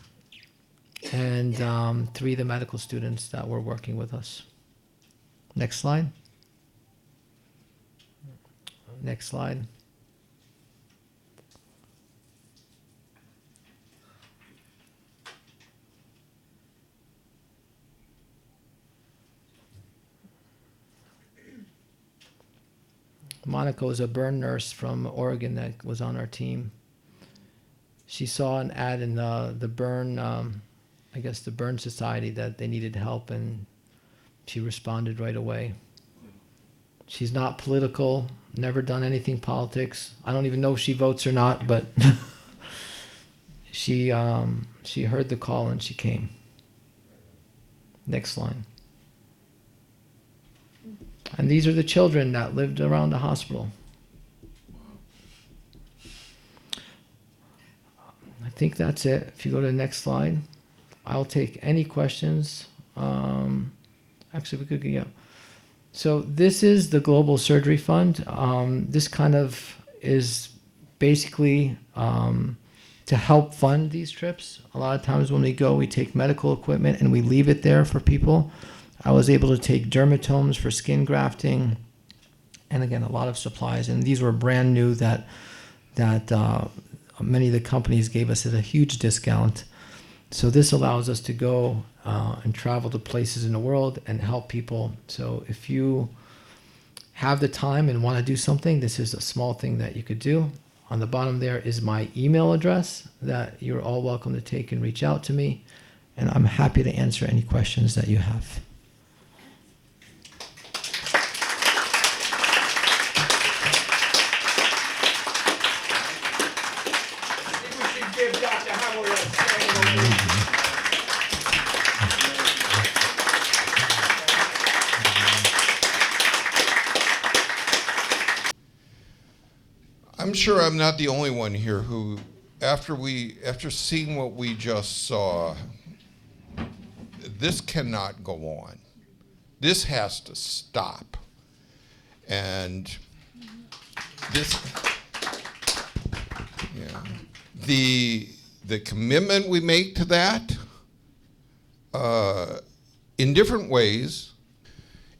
three of the medical students that were working with us. Next slide. Next slide. Monica was a burn nurse from Oregon that was on our team. She saw an ad in the burn, I guess the Burn Society, that they needed help, and she responded right away. She's not political, never done anything politics. I don't even know if she votes or not, but she heard the call and she came. Next slide. And these are the children that lived around the hospital. I think that's it. If you go to the next slide, I'll take any questions. Actually, we could, yeah. So this is the Global Surgery Fund. This kind of is basically to help fund these trips. A lot of times when we go, we take medical equipment and we leave it there for people. I was able to take dermatomes for skin grafting, and again, a lot of supplies. And these were brand new that many of the companies gave us at a huge discount. So this allows us to go and travel to places in the world and help people. So if you have the time and want to do something, this is a small thing that you could do. On the bottom there is my email address that you're all welcome to take and reach out to me. And I'm happy to answer any questions that you have. Give Dr. Hamawy a standing ovation. I'm sure I'm not the only one here who, after seeing what we just saw, this cannot go on. This has to stop. And this, yeah, the commitment we make to that, in different ways.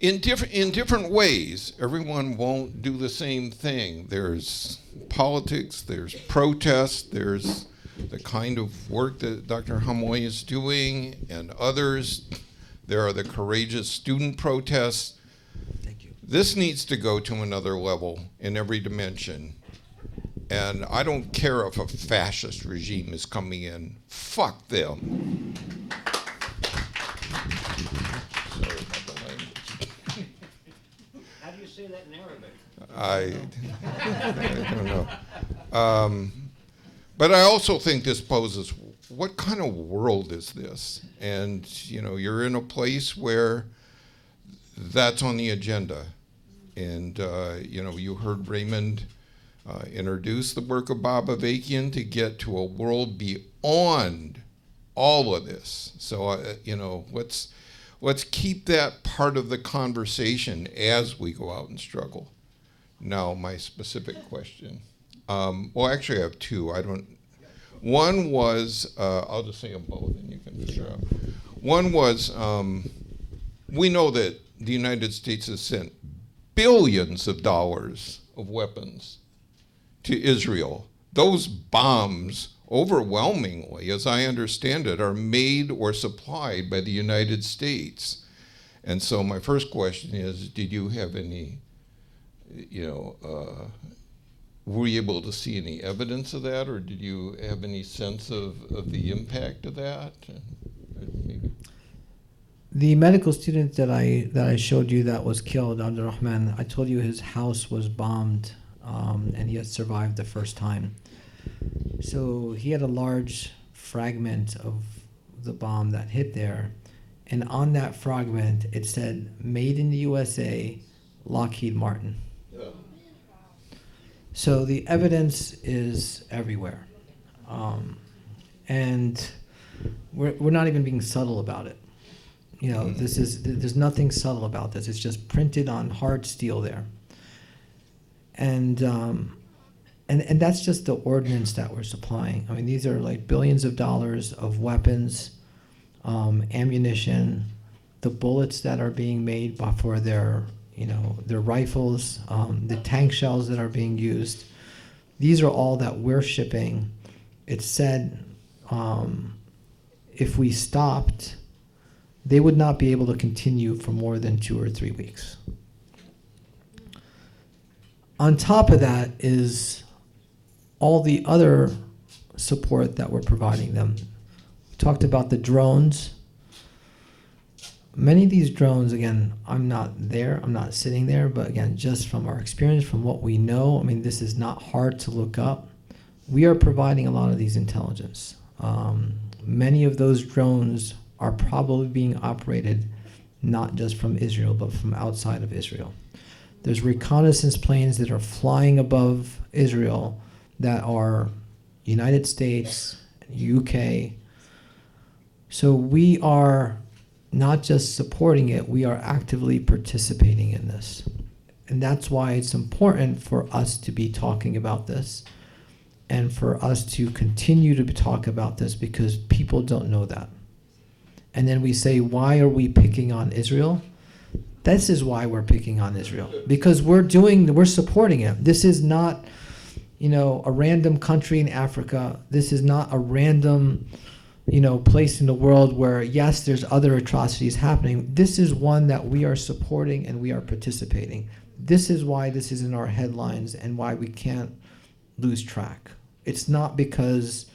In different ways, everyone won't do the same thing. There's politics, there's protests, there's the kind of work that Dr. Hamawy is doing and others. There are the courageous student protests. Thank you. This needs to go to another level in every dimension. And I don't care if a fascist regime is coming in. Fuck them. How do you say that in Arabic? I don't know. But I also think this poses, what kind of world is this? And, you're in a place where that's on the agenda. And, you heard Raymond introduce the work of Bob Avakian to get to a world beyond all of this. So, let's keep that part of the conversation as we go out and struggle. Now, my specific question. Well, actually, I have two. One was, I'll just say them both and you can figure out. One was, we know that the United States has sent billions of dollars of weapons to Israel. Those bombs, overwhelmingly, as I understand it, are made or supplied by the United States. And so my first question is, did you have any, were you able to see any evidence of that, or did you have any sense of the impact of that? Maybe. The medical student that I showed you that was killed, Abdurrahman, I told you his house was bombed, and he had survived the first time. So he had a large fragment of the bomb that hit there, and on that fragment it said "Made in the USA, Lockheed Martin." So the evidence is everywhere, and we're not even being subtle about it. You know, there's nothing subtle about this. It's just printed on hard steel there, and that's just the ordnance that we're supplying. I mean, these are like billions of dollars of weapons, ammunition, the bullets that are being made for their rifles, the tank shells that are being used. These are all that we're shipping. It's said if we stopped, they would not be able to continue for more than 2 or 3 weeks. On top of that is all the other support that we're providing them. We talked about the drones. Many of these drones, again, I'm not there, I'm not sitting there, but again, just from our experience, from what we know, I mean, this is not hard to look up. We are providing a lot of these intelligence. Many of those drones are probably being operated not just from Israel, but from outside of Israel. There's reconnaissance planes that are flying above Israel that are United States, UK. So we are not just supporting it, we are actively participating in this. And that's why it's important for us to be talking about this and for us to continue to talk about this, because people don't know that. And then we say, why are we picking on Israel? This is why we're picking on Israel, because we're supporting it. This is not, a random country in Africa. This is not a random, place in the world where, yes, there's other atrocities happening. This is one that we are supporting and we are participating. This is why this is in our headlines and why we can't lose track. It's not because,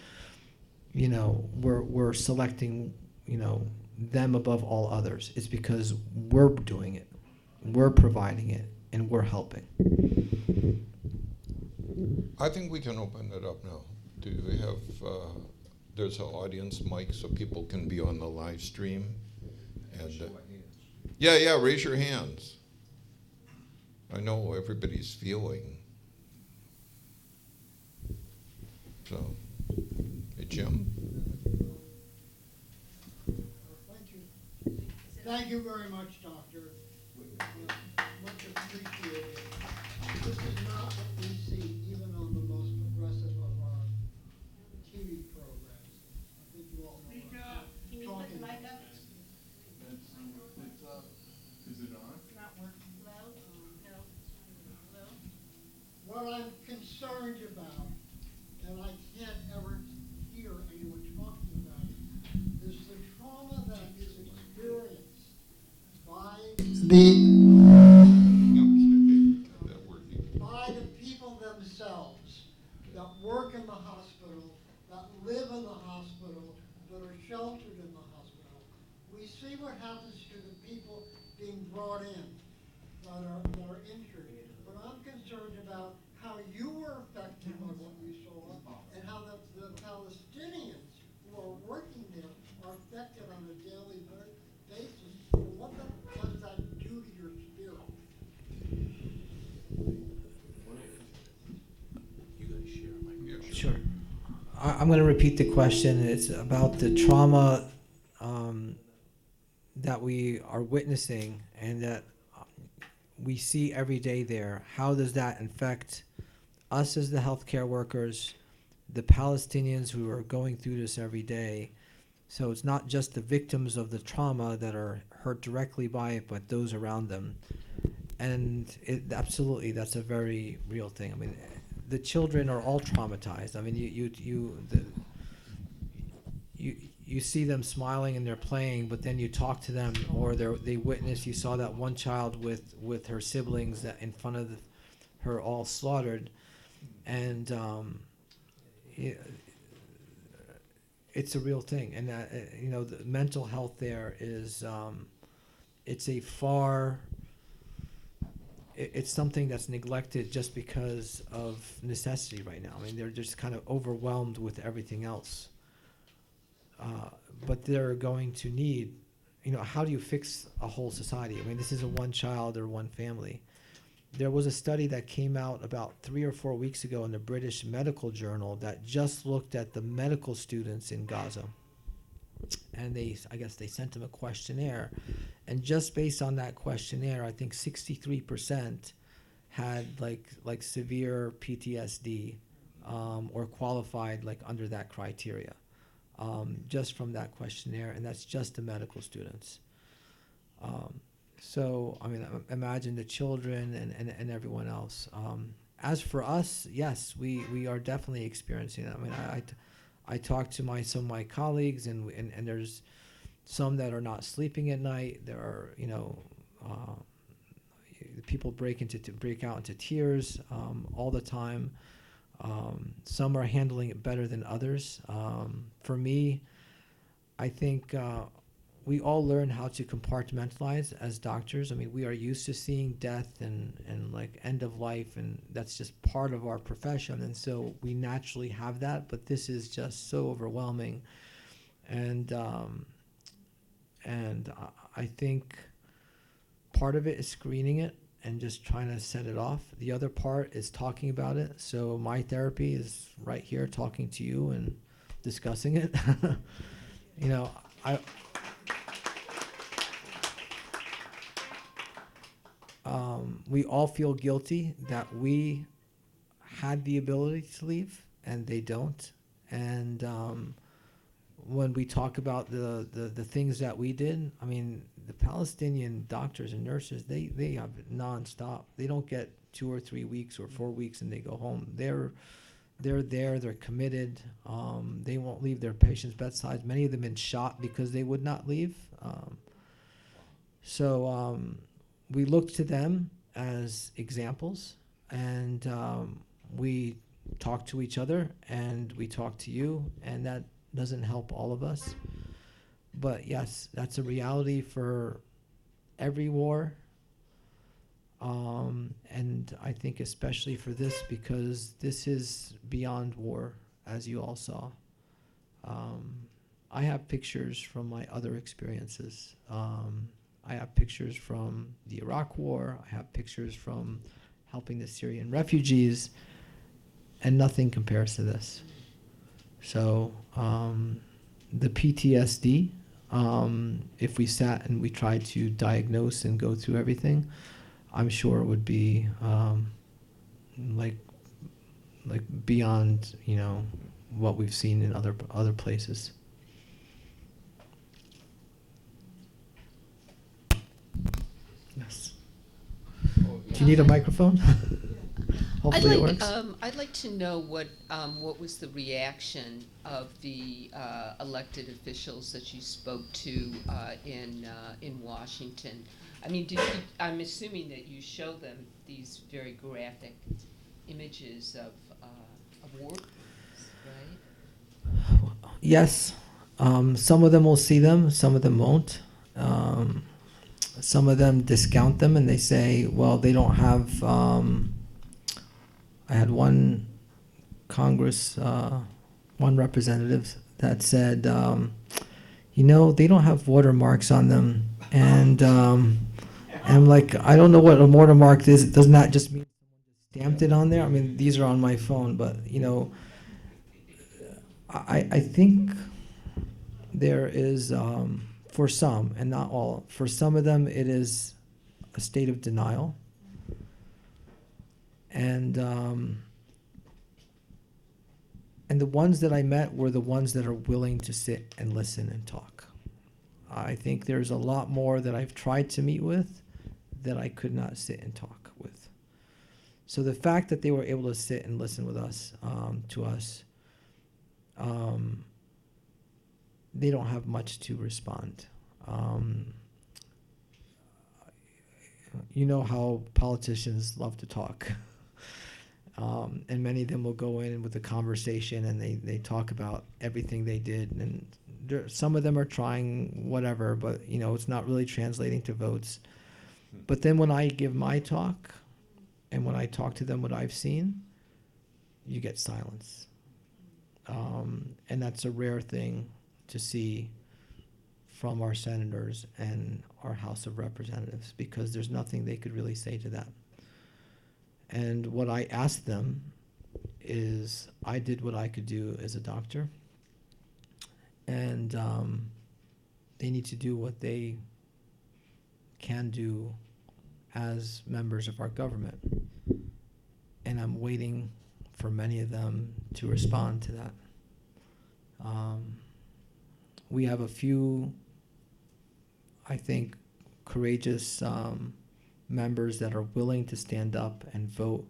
we're selecting, them above all others. It's because we're doing it, we're providing it, and we're helping. I think we can open it up now. Do we have, there's an audience mic so people can be on the live stream? And yeah, raise your hands. I know everybody's feeling. So, hey, Jim. Thank you very much, Doctor. Much appreciated. This is not what we see even on the most progressive of our TV programs. I think you all know what I'm Can you put the mic up? Is it on? It's not working. Low? No. Low? What I'm concerned about, and I can't ever hear anyone talking about it, is the trauma that is experienced by the people themselves that work in the hospital, that live in the hospital, that are sheltered in the hospital. We see what happens to the people being brought in that are injured. But I'm concerned about how you were affected by what you saw and how the Palestinians who are working there are affected on a daily basis. And what does that do to your spirit? Sure. I'm going to repeat the question. It's about the trauma that we are witnessing and that we see every day there. How does that affect us as the healthcare workers, the Palestinians who are going through this every day? So it's not just the victims of the trauma that are hurt directly by it, but those around them. And absolutely, that's a very real thing. I mean, the children are all traumatized. I mean, you see them smiling and they're playing, but then you talk to them, or they witness. You saw that one child with her siblings that in front of her all slaughtered, and it, it's a real thing. And that the mental health there is it's a far it's something that's neglected just because of necessity right now. I mean, they're just kind of overwhelmed with everything else. But they're going to need, how do you fix a whole society? I mean, this isn't one child or one family. There was a study that came out about 3 or 4 weeks ago in the British Medical Journal that just looked at the medical students in Gaza. And I guess they sent them a questionnaire. And just based on that questionnaire, I think 63% had like severe PTSD or qualified like under that criteria. Just from that questionnaire, and that's just the medical students. So, I mean, imagine the children and everyone else. As for us, yes, we are definitely experiencing that. I mean, I talk to some of my colleagues, and there's some that are not sleeping at night. There are, people break out into tears all the time. Some are handling it better than others. For me, I think we all learn how to compartmentalize as doctors. I mean, we are used to seeing death and like end of life, and that's just part of our profession. And so we naturally have that, but this is just so overwhelming. And I think part of it is screening it and just trying to set it off. The other part is talking about it. So my therapy is right here talking to you and discussing it. We all feel guilty that we had the ability to leave and they don't. And when we talk about the things that we did, I mean, the Palestinian doctors and nurses, they have it nonstop. They don't get 2 or 3 weeks or 4 weeks and they go home. They're there, they're committed. They won't leave their patients' bedsides. Many of them been shot because they would not leave. So we look to them as examples, and we talk to each other, and we talk to you, and that doesn't help all of us. But yes, that's a reality for every war. And I think especially for this, because this is beyond war, as you all saw. I have pictures from my other experiences. I have pictures from the Iraq War. I have pictures from helping the Syrian refugees, and nothing compares to this. So the PTSD, if we sat and we tried to diagnose and go through everything, I'm sure it would be like beyond, what we've seen in other places. Yes. Do you need a microphone? Hopefully it works. I'd like to know what was the reaction of the elected officials that you spoke to in Washington. I mean, I'm assuming that you show them these very graphic images of war crimes, right? Yes. Some of them will see them, some of them won't. Some of them discount them and they say, well, they don't have. I had one representative that said, they don't have watermarks on them. And I'm like, I don't know what a watermark is. It does not just mean someone stamped it on there. I mean, these are on my phone, but, I think there is, for some, and not all, for some of them, it is a state of denial. And the ones that I met were the ones that are willing to sit and listen and talk. I think there's a lot more that I've tried to meet with that I could not sit and talk with. So the fact that they were able to sit and listen with us, to us, they don't have much to respond. You know how politicians love to talk. And many of them will go in with a conversation and they talk about everything they did. And some of them are trying whatever, but it's not really translating to votes. But then when I give my talk and when I talk to them what I've seen, you get silence. And that's a rare thing to see from our senators and our House of Representatives, because there's nothing they could really say to that. And what I asked them is, I did what I could do as a doctor, and they need to do what they can do as members of our government. And I'm waiting for many of them to respond to that. We have a few, I think, courageous members that are willing to stand up and vote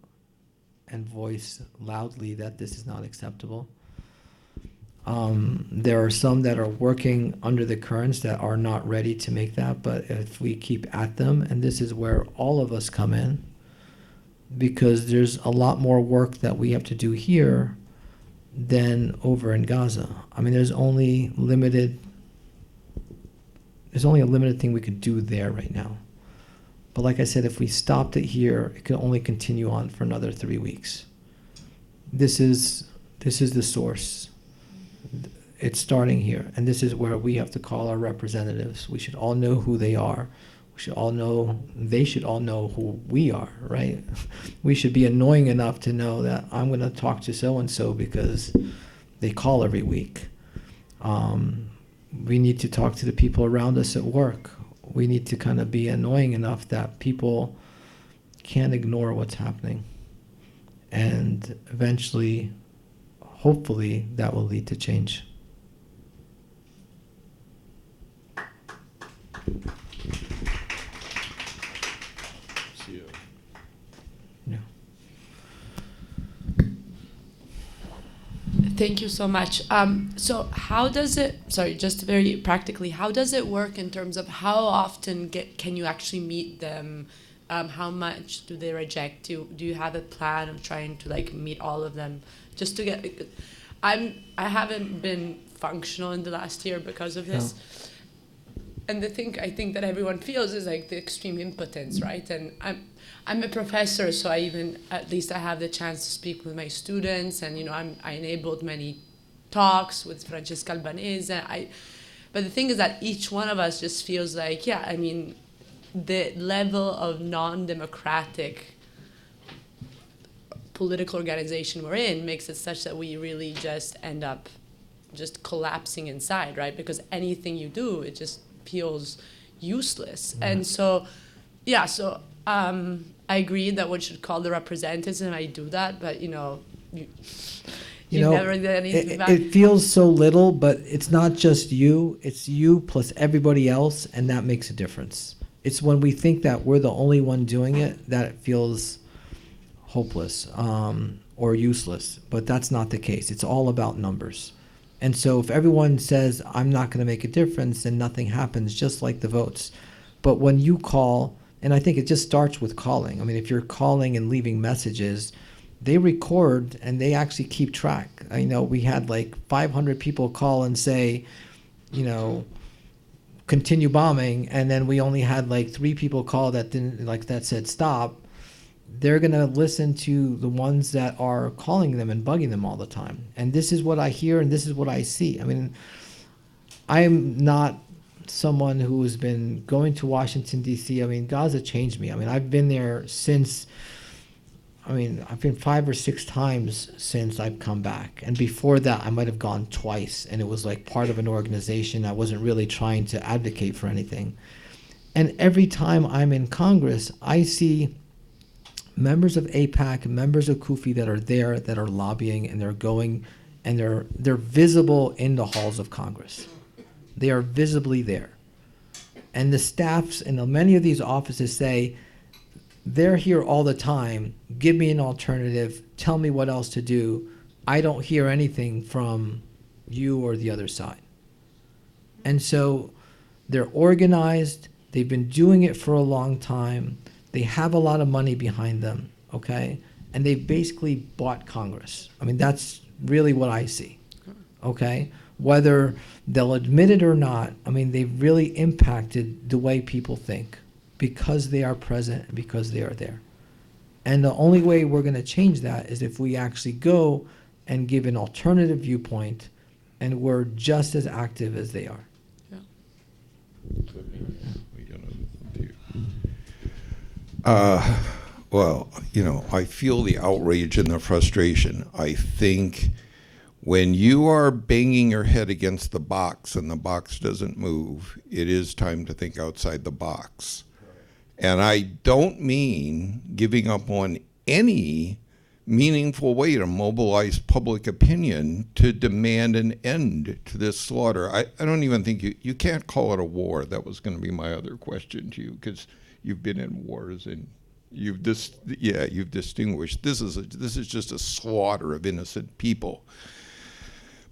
and voice loudly that this is not acceptable. There are some that are working under the currents that are not ready to make that, but if we keep at them, and this is where all of us come in, because there's a lot more work that we have to do here than over in Gaza. I mean, there's only a limited thing we could do there right now. But like I said, if we stopped it here, it could only continue on for another 3 weeks. This is the source. It's starting here, and this is where we have to call our representatives. We should all know who they are. We should all know, they should all know who we are, right? We should be annoying enough to know that I'm going to talk to so-and-so because they call every week. We need to talk to the people around us at work. We need to kind of be annoying enough that people can't ignore what's happening. And eventually, hopefully, that will lead to change. Yeah. Thank you so much. So how does it, sorry, just very practically, how does it work in terms of how often can you actually meet them? How much do they reject you? Do you have a plan of trying to meet all of them? Just to get, I haven't been functional in the last year because of this. No. And the thing I think that everyone feels is the extreme impotence, right? And I'm a professor, so at least I have the chance to speak with my students, and I enabled many talks with Francesca Albanese. But the thing is that each one of us just feels the level of non-democratic political organization we're in makes it such that we really just end up just collapsing inside, right? Because anything you do, it just feels useless. Mm-hmm. And so, I agree that one should call the representatives, and I do that, but you never did anything back. It feels so little, but it's not just you, it's you plus everybody else, and that makes a difference. It's when we think that we're the only one doing it that it feels hopeless or useless, but that's not the case. It's all about numbers. And so if everyone says, I'm not going to make a difference, then nothing happens, just like the votes. But when you call, and I think it just starts with calling. I mean, if you're calling and leaving messages, they record and they actually keep track. I know we had 500 people call and say, continue bombing, and then we only had 3 people call that didn't, that said stop. They're going to listen to the ones that are calling them and bugging them all the time. And this is what I hear and this is what I see. I mean, I'm not someone who has been going to Washington, D.C. I mean, Gaza changed me. I mean, I've been there I've been 5 or 6 times since I've come back. And before that, I might have gone twice. And it was part of an organization. I wasn't really trying to advocate for anything. And every time I'm in Congress, I see members of AIPAC, members of CUFI that are there, that are lobbying, and they're going, and they're visible in the halls of Congress. They are visibly there. And the staffs in many of these offices say, they're here all the time, give me an alternative, tell me what else to do. I don't hear anything from you or the other side. And so they're organized, they've been doing it for a long time, they have a lot of money behind them, okay? and they've basically bought Congress. I mean, that's really what I see. Okay? Whether they'll admit it or not, I mean, they've really impacted the way people think because they are present and because they are there. And the only way we're going to change that is if we actually go and give an alternative viewpoint and we're just as active as they are. Well, I feel the outrage and the frustration. I think when you are banging your head against the box and the box doesn't move, it is time to think outside the box. And I don't mean giving up on any meaningful way to mobilize public opinion to demand an end to this slaughter. I don't even think you can't call it a war. That was going to be my other question to you, because you've been in wars and you've distinguished. This is just a slaughter of innocent people.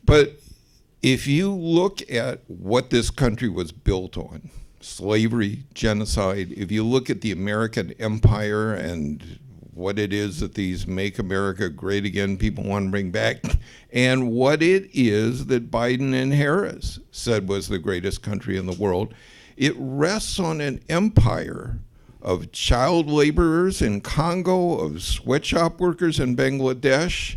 But if you look at what this country was built on, slavery, genocide, if you look at the American empire and what it is that these Make America Great Again people want to bring back, and what it is that Biden and Harris said was the greatest country in the world, it rests on an empire of child laborers in Congo, of sweatshop workers in Bangladesh.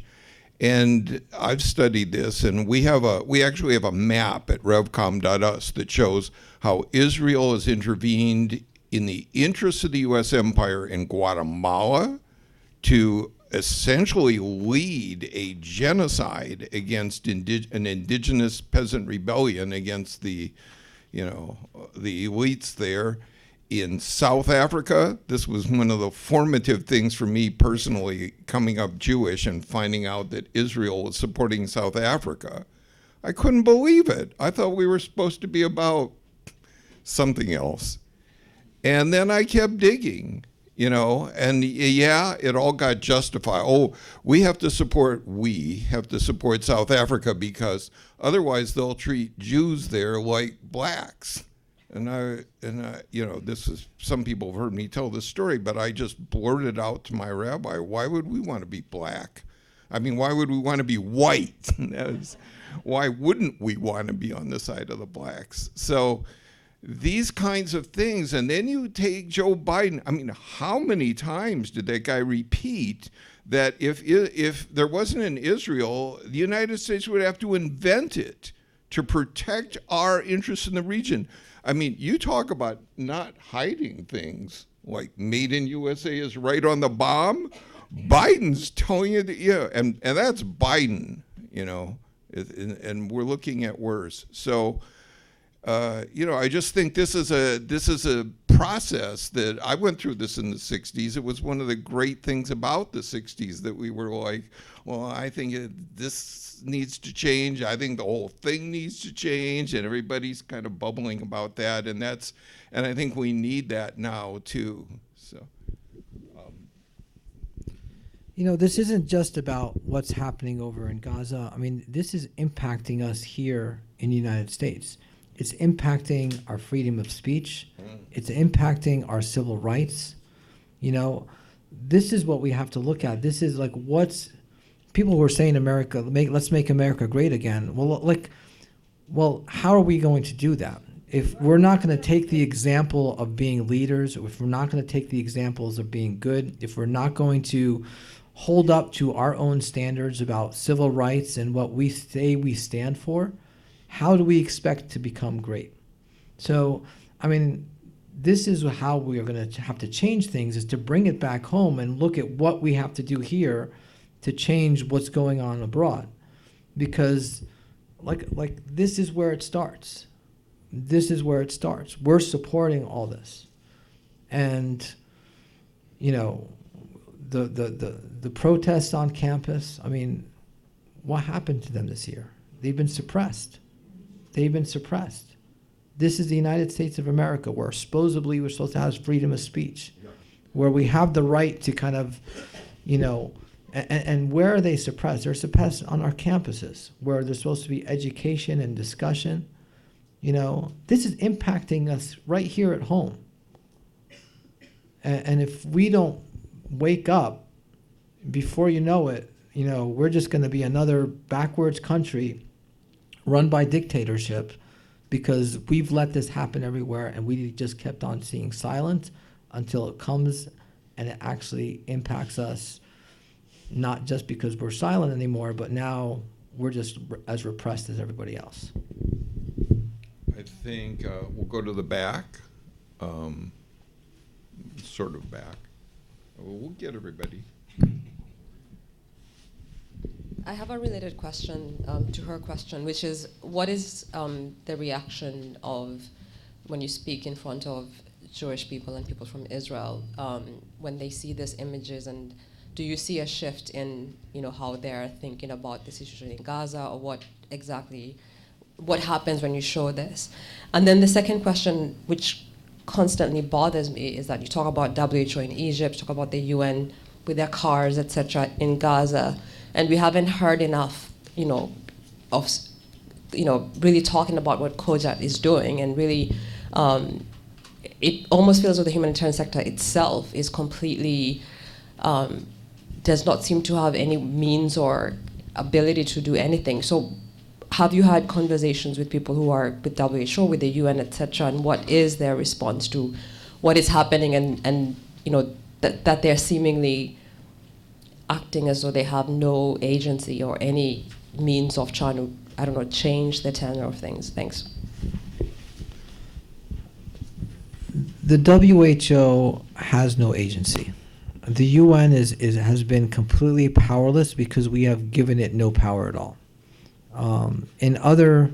And I've studied this, and we actually have a map at revcom.us that shows how Israel has intervened in the interests of the U.S. empire in Guatemala to essentially lead a genocide against an indigenous peasant rebellion against the elites there. In South Africa, this was one of the formative things for me personally, coming up Jewish and finding out that Israel was supporting South Africa. I couldn't believe it. I thought we were supposed to be about something else. And then I kept digging, and it all got justified. Oh, we have to support South Africa because otherwise they'll treat Jews there like blacks. And I, this is, some people have heard me tell this story, but I just blurted out to my rabbi, why would we want to be black? I mean, why would we want to be white? Why wouldn't we want to be on the side of the blacks? So these kinds of things, and then you take Joe Biden. I mean, how many times did that guy repeat that if there wasn't an Israel, the United States would have to invent it to protect our interests in the region? I mean, you talk about not hiding things, like made in USA is right on the bomb. Biden's telling you that, and that's Biden, and we're looking at worse. So, I just think this is a process that I went through this in the 60s. It was one of the great things about the 60s that we were like, well, I think this needs to change. I think the whole thing needs to change, and everybody's kind of bubbling about that, and I think we need that now too. So, this isn't just about what's happening over in Gaza. I mean, this is impacting us here in the United States. It's impacting our freedom of speech. It's impacting our civil rights. This is what we have to look at. This is like people were saying let's make America great again. Well, how are we going to do that? If we're not going to take the example of being leaders, if we're not going to take the examples of being good, if we're not going to hold up to our own standards about civil rights and what we say we stand for, how do we expect to become great? So, I mean, this is how we are going to have to change things, is to bring it back home and look at what we have to do here to change what's going on abroad. Because like this is where it starts. This is where it starts. We're supporting all this. And the protests on campus, I mean, what happened to them this year? They've been suppressed. This is the United States of America, where supposedly we're supposed to have freedom of speech, where we have the right to kind of, and where are they suppressed? They're suppressed on our campuses, where there's supposed to be education and discussion. This is impacting us right here at home. And if we don't wake up, before you know it, we're just going to be another backwards country run by dictatorship because we've let this happen everywhere and we just kept on seeing silence until it comes and it actually impacts us, not just because we're silent anymore, but now we're just as repressed as everybody else. I think we'll go to the back, sort of back. We'll get everybody. I have a related question to her question, which is, what is the reaction of when you speak in front of Jewish people and people from Israel when they see these images, and do you see a shift in how they're thinking about the situation in Gaza, or what happens when you show this? And then the second question, which constantly bothers me, is that you talk about WHO in Egypt, talk about the UN with their cars, etc., in Gaza, and we haven't heard enough, of, really talking about what COJAT is doing, and really, it almost feels like the humanitarian sector itself is completely, does not seem to have any means or ability to do anything. So have you had conversations with people who are with WHO, with the UN, etc., and what is their response to what is happening, and that they're seemingly acting as though they have no agency or any means of trying to, change the tenor of things? Thanks. The WHO has no agency. The UN has been completely powerless because we have given it no power at all. In other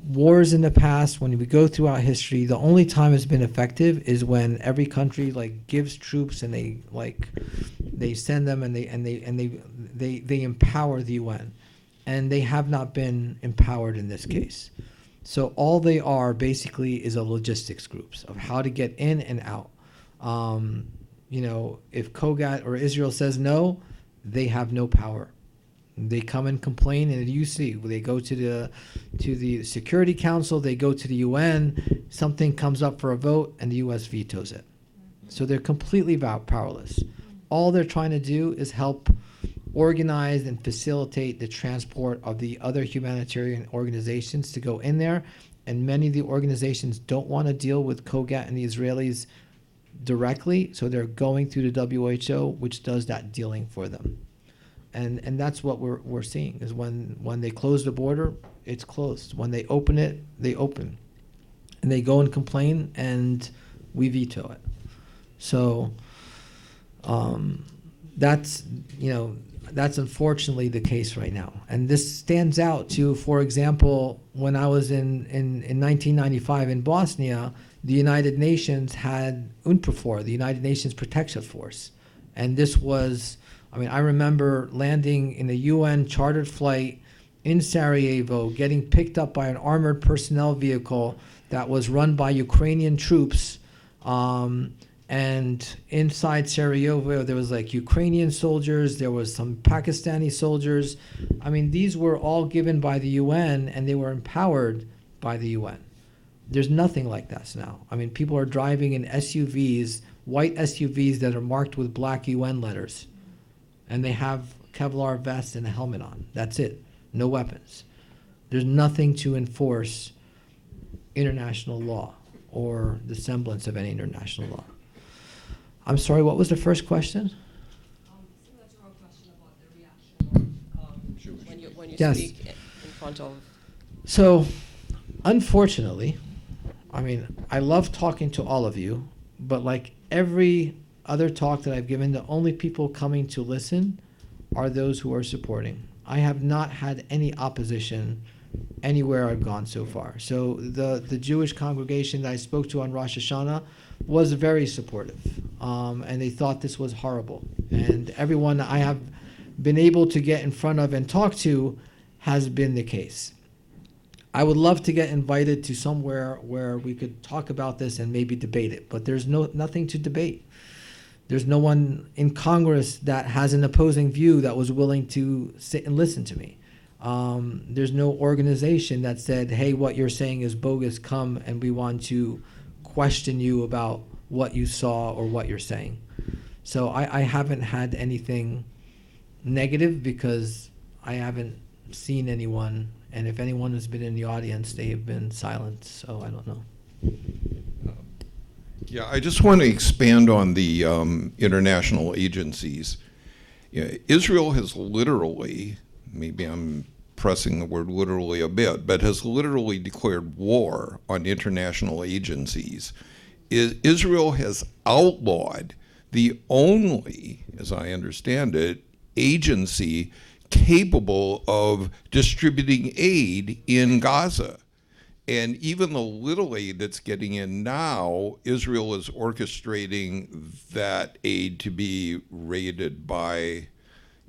wars in the past, when we go throughout history, the only time it's been effective is when every country gives troops and they send them and they empower the UN, and they have not been empowered in this case. So all they are basically is a logistics groups of how to get in and out. If COGAT or Israel says no, they have no power. They come and complain, and you see, they go to the Security Council, they go to the UN, something comes up for a vote, and the US vetoes it. So they're completely powerless. All they're trying to do is help organize and facilitate the transport of the other humanitarian organizations to go in there, and many of the organizations don't want to deal with COGAT and the Israelis directly, so they're going through the WHO, which does that dealing for them. And that's what we're seeing, is when they close the border, it's closed. When they open it, they open. And they go and complain, and we veto it. So that's unfortunately the case right now. And this stands out to, for example, when I was in 1995 in Bosnia, the United Nations had UNPROFOR, the United Nations Protection Force. And this was, I remember landing in a UN chartered flight in Sarajevo, getting picked up by an armored personnel vehicle that was run by Ukrainian troops. And inside Sarajevo, there was Ukrainian soldiers, there was some Pakistani soldiers. These were all given by the UN, and they were empowered by the UN. There's nothing like that now. People are driving in SUVs, white SUVs that are marked with black UN letters, and they have Kevlar vests and a helmet on. That's it. No weapons. There's nothing to enforce international law or the semblance of any international law. I'm sorry, what was the first question? Similar to our question about the reaction when you Yes. speak in front of. So, unfortunately, I love talking to all of you, but like every other talk that I've given, the only people coming to listen are those who are supporting. I have not had any opposition anywhere I've gone so far. So the Jewish congregation that I spoke to on Rosh Hashanah was very supportive, and they thought this was horrible. And everyone I have been able to get in front of and talk to has been the case. I would love to get invited to somewhere where we could talk about this and maybe debate it, but there's nothing to debate. There's no one in Congress that has an opposing view that was willing to sit and listen to me. There's no organization that said, hey, what you're saying is bogus, come and we want to question you about what you saw or what you're saying. So I haven't had anything negative because I haven't seen anyone. And if anyone has been in the audience, they have been silent. So I don't know. Yeah, I just want to expand on the international agencies. Yeah, Israel has literally, maybe I'm pressing the word literally a bit, but has literally declared war on international agencies. Israel has outlawed the only, as I understand it, agency capable of distributing aid in Gaza. And even the little aid that's getting in now, Israel is orchestrating that aid to be raided by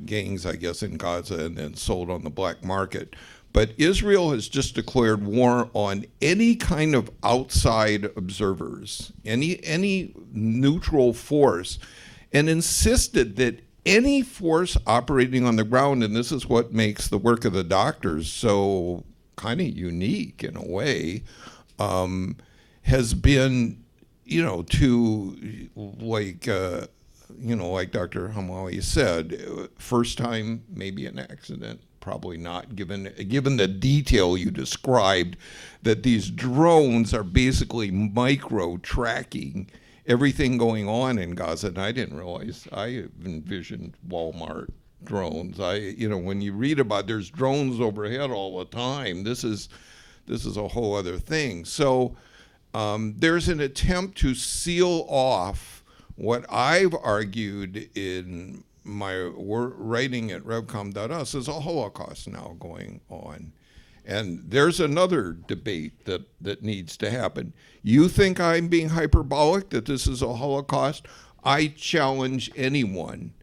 gangs, I guess, in Gaza and then sold on the black market. But Israel has just declared war on any kind of outside observers, any neutral force, and insisted that any force operating on the ground, and this is what makes the work of the doctors so kind of unique in a way, has been, to like Dr. Hamawy said, first time maybe an accident, probably not, given the detail you described, that these drones are basically micro tracking everything going on in Gaza. And I didn't realize, I envisioned Walmart drones. When you read about there's drones overhead all the time, this is a whole other thing. So there's an attempt to seal off what I've argued in my writing at revcom.us is a Holocaust now going on. And there's another debate that needs to happen. You think I'm being hyperbolic, that this is a Holocaust? I challenge anyone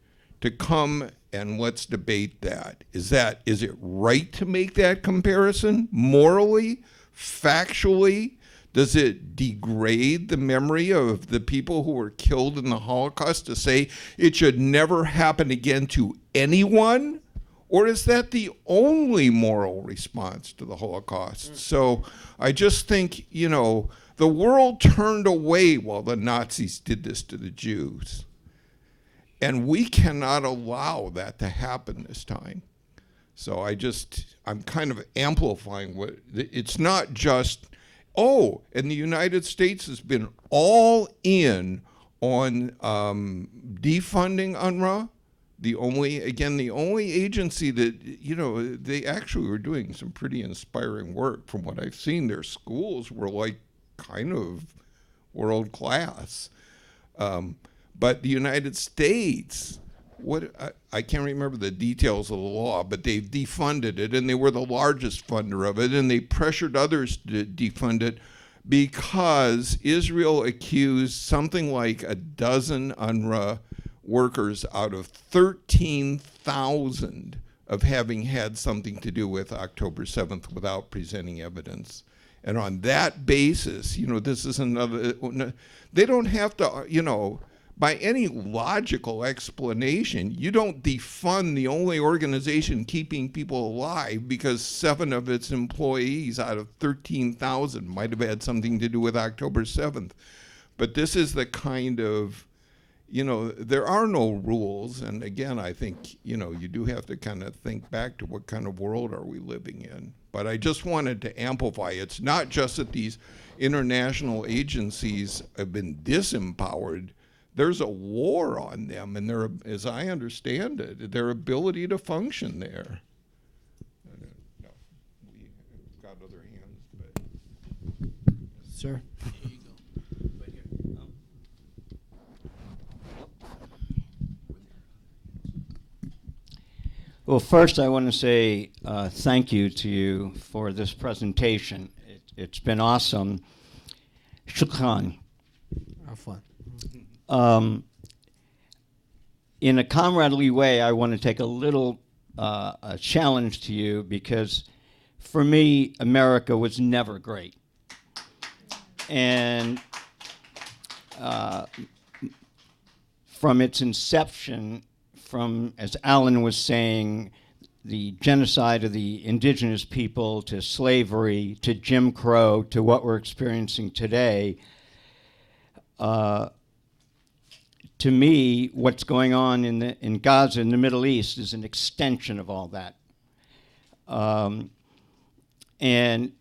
to come and let's debate that. Is it right to make that comparison? Morally? Factually? Does it degrade the memory of the people who were killed in the Holocaust to say it should never happen again to anyone? Or is that the only moral response to the Holocaust? So I just think, the world turned away while the Nazis did this to the Jews. And we cannot allow that to happen this time. So I'm kind of amplifying it's not just, and the United States has been all in on defunding UNRWA. The only agency that, they actually were doing some pretty inspiring work. From what I've seen, their schools were like kind of world class. But the United States, I can't remember the details of the law, but they defunded it, and they were the largest funder of it, and they pressured others to defund it because Israel accused something like a dozen UNRWA workers out of 13,000 of having had something to do with October 7th without presenting evidence. And on that basis, this is another, they don't have to, by any logical explanation, you don't defund the only organization keeping people alive because 7 of its employees out of 13,000 might have had something to do with October 7th. But this is the kind of, there are no rules. And again, I think, you do have to kind of think back to what kind of world are we living in. But I just wanted to amplify. It's not just that these international agencies have been disempowered. There's a war on them, and as I understand it, their ability to function there. No, we've got other hands, but. Sir. Well, first I want to say thank you to you for this presentation. It's been awesome. Shukran. Afwan. In a comradely way, I want to take a little a challenge to you because for me, America was never great. And from its inception, as Alan was saying, the genocide of the indigenous people to slavery to Jim Crow to what we're experiencing today, to to me, what's going on in Gaza, in the Middle East, is an extension of all that. And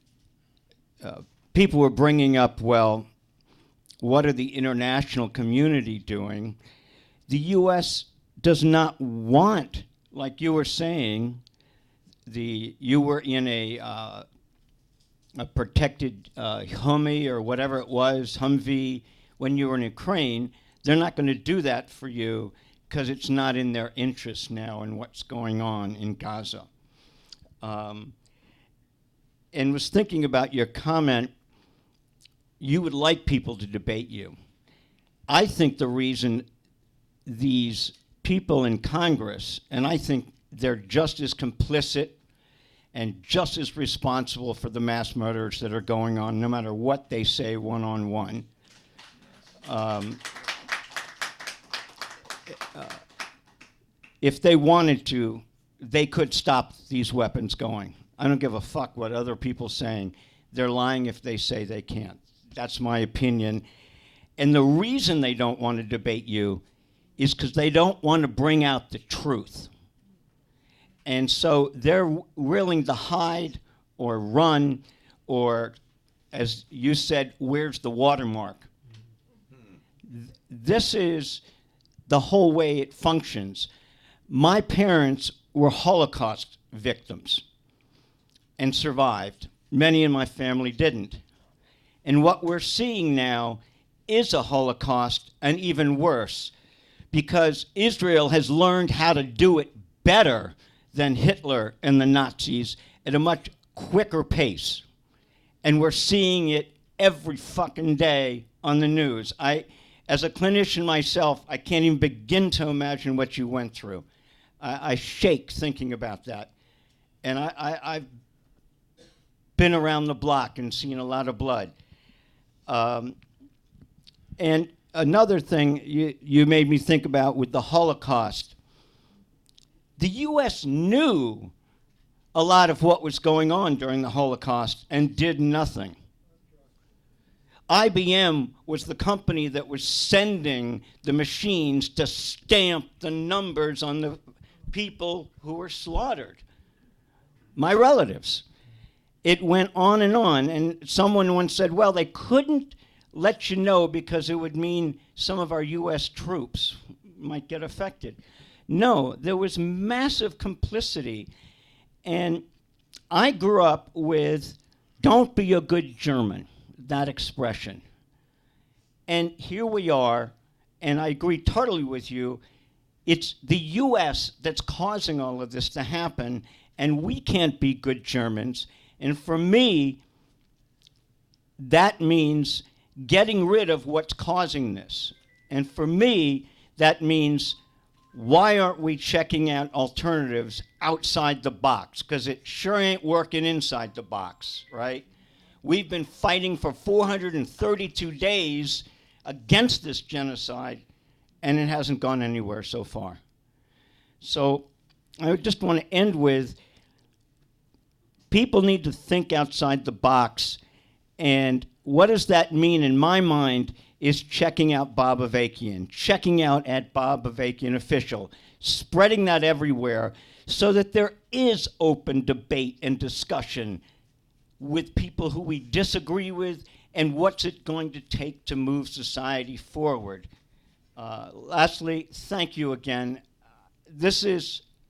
people were bringing up, well, what are the international community doing? The U.S. does not want, like you were saying, you were in a protected Hamawy or whatever it was, Humvee, when you were in Ukraine. They're not going to do that for you because it's not in their interest now in what's going on in Gaza. And was thinking about your comment, you would like people to debate you. I think the reason these people in Congress, and I think they're just as complicit and just as responsible for the mass murders that are going on, no matter what they say one-on-one. If they wanted to, they could stop these weapons going. I don't give a fuck what other people saying. They're lying if they say they can't. That's my opinion. And the reason they don't want to debate you is because they don't want to bring out the truth. And so they're willing to hide or run or, as you said, where's the watermark? This is the whole way it functions. My parents were Holocaust victims and survived. Many in my family didn't. And what we're seeing now is a Holocaust, and even worse, because Israel has learned how to do it better than Hitler and the Nazis at a much quicker pace. And we're seeing it every fucking day on the news. As a clinician myself, I can't even begin to imagine what you went through. I shake thinking about that. And I've been around the block and seen a lot of blood. And another thing you made me think about with the Holocaust, the U.S. knew a lot of what was going on during the Holocaust and did nothing. IBM was the company that was sending the machines to stamp the numbers on the people who were slaughtered. My relatives. It went on, and someone once said, well, they couldn't let you know because it would mean some of our U.S. troops might get affected. No, there was massive complicity. And I grew up with, don't be a good German, that expression. And here we are, and I agree totally with you, it's the U.S. that's causing all of this to happen, and we can't be good Germans. And for me, that means getting rid of what's causing this. And for me, that means why aren't we checking out alternatives outside the box? Because it sure ain't working inside the box, right? We've been fighting for 432 days against this genocide, and it hasn't gone anywhere so far. So I just want to end with, people need to think outside the box, and what does that mean in my mind is checking out Bob Avakian, checking out at Bob Avakian Official, spreading that everywhere so that there is open debate and discussion with people who we disagree with and what's it going to take to move society forward. Lastly, thank you again.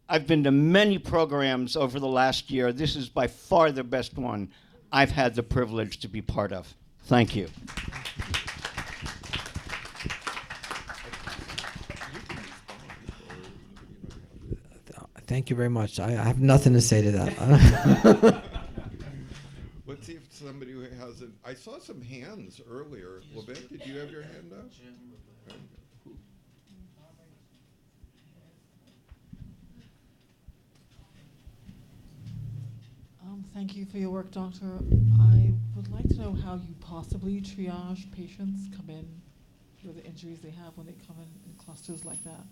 I've been to many programs over the last year. This is by far the best one I've had the privilege to be part of. Thank you. Thank you very much. I have nothing to say to that. Let's see if somebody who hasn't. I saw some hands earlier. Levette, did you have your hand up? Thank you for your work, Doctor. I would like to know how you possibly triage patients come in with the injuries they have when they come in clusters like that.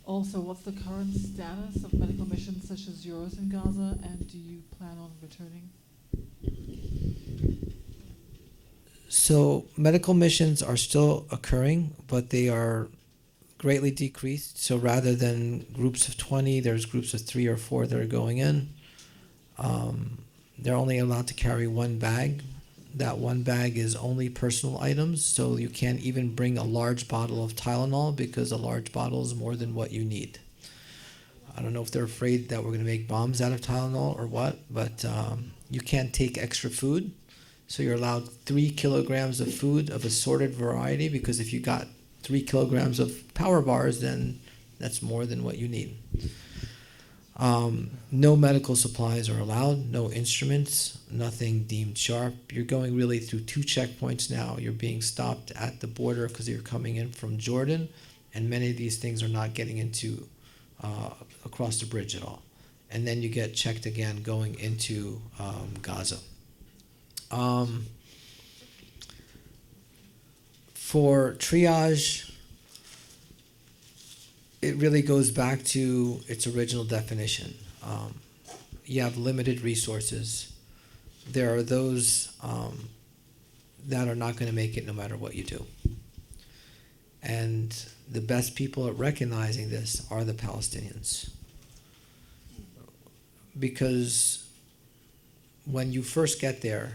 Also, what's the current status of medical missions such as yours in Gaza, and do you plan on returning? So medical missions are still occurring, but they are greatly decreased. So rather than groups of 20, there's groups of 3 or 4 that are going in. They're only allowed to carry one bag. That one bag is only personal items, so you can't even bring a large bottle of Tylenol because a large bottle is more than what you need. I don't know if they're afraid that we're going to make bombs out of Tylenol or what, but you can't take extra food. So you're allowed 3 kilograms of food of assorted variety, because if you got 3 kilograms of power bars, then that's more than what you need. No medical supplies are allowed, no instruments, nothing deemed sharp. You're going really through 2 checkpoints now. You're being stopped at the border because you're coming in from Jordan, and many of these things are not getting into across the bridge at all. And then you get checked again going into Gaza. For triage, it really goes back to its original definition. You have limited resources. There are those that are not going to make it no matter what you do. And the best people at recognizing this are the Palestinians. Because when you first get there,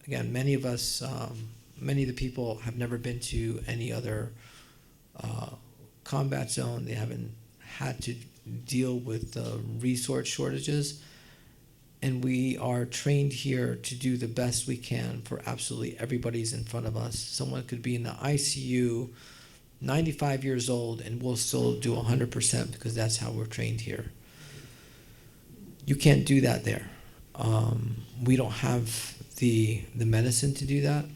again, many of us, many of the people have never been to any other combat zone. They haven't had to deal with resource shortages. And we are trained here to do the best we can for absolutely everybody's in front of us. Someone could be in the ICU, 95 years old, and we'll still do 100% because that's how we're trained here. You can't do that there. We don't have the medicine to do that.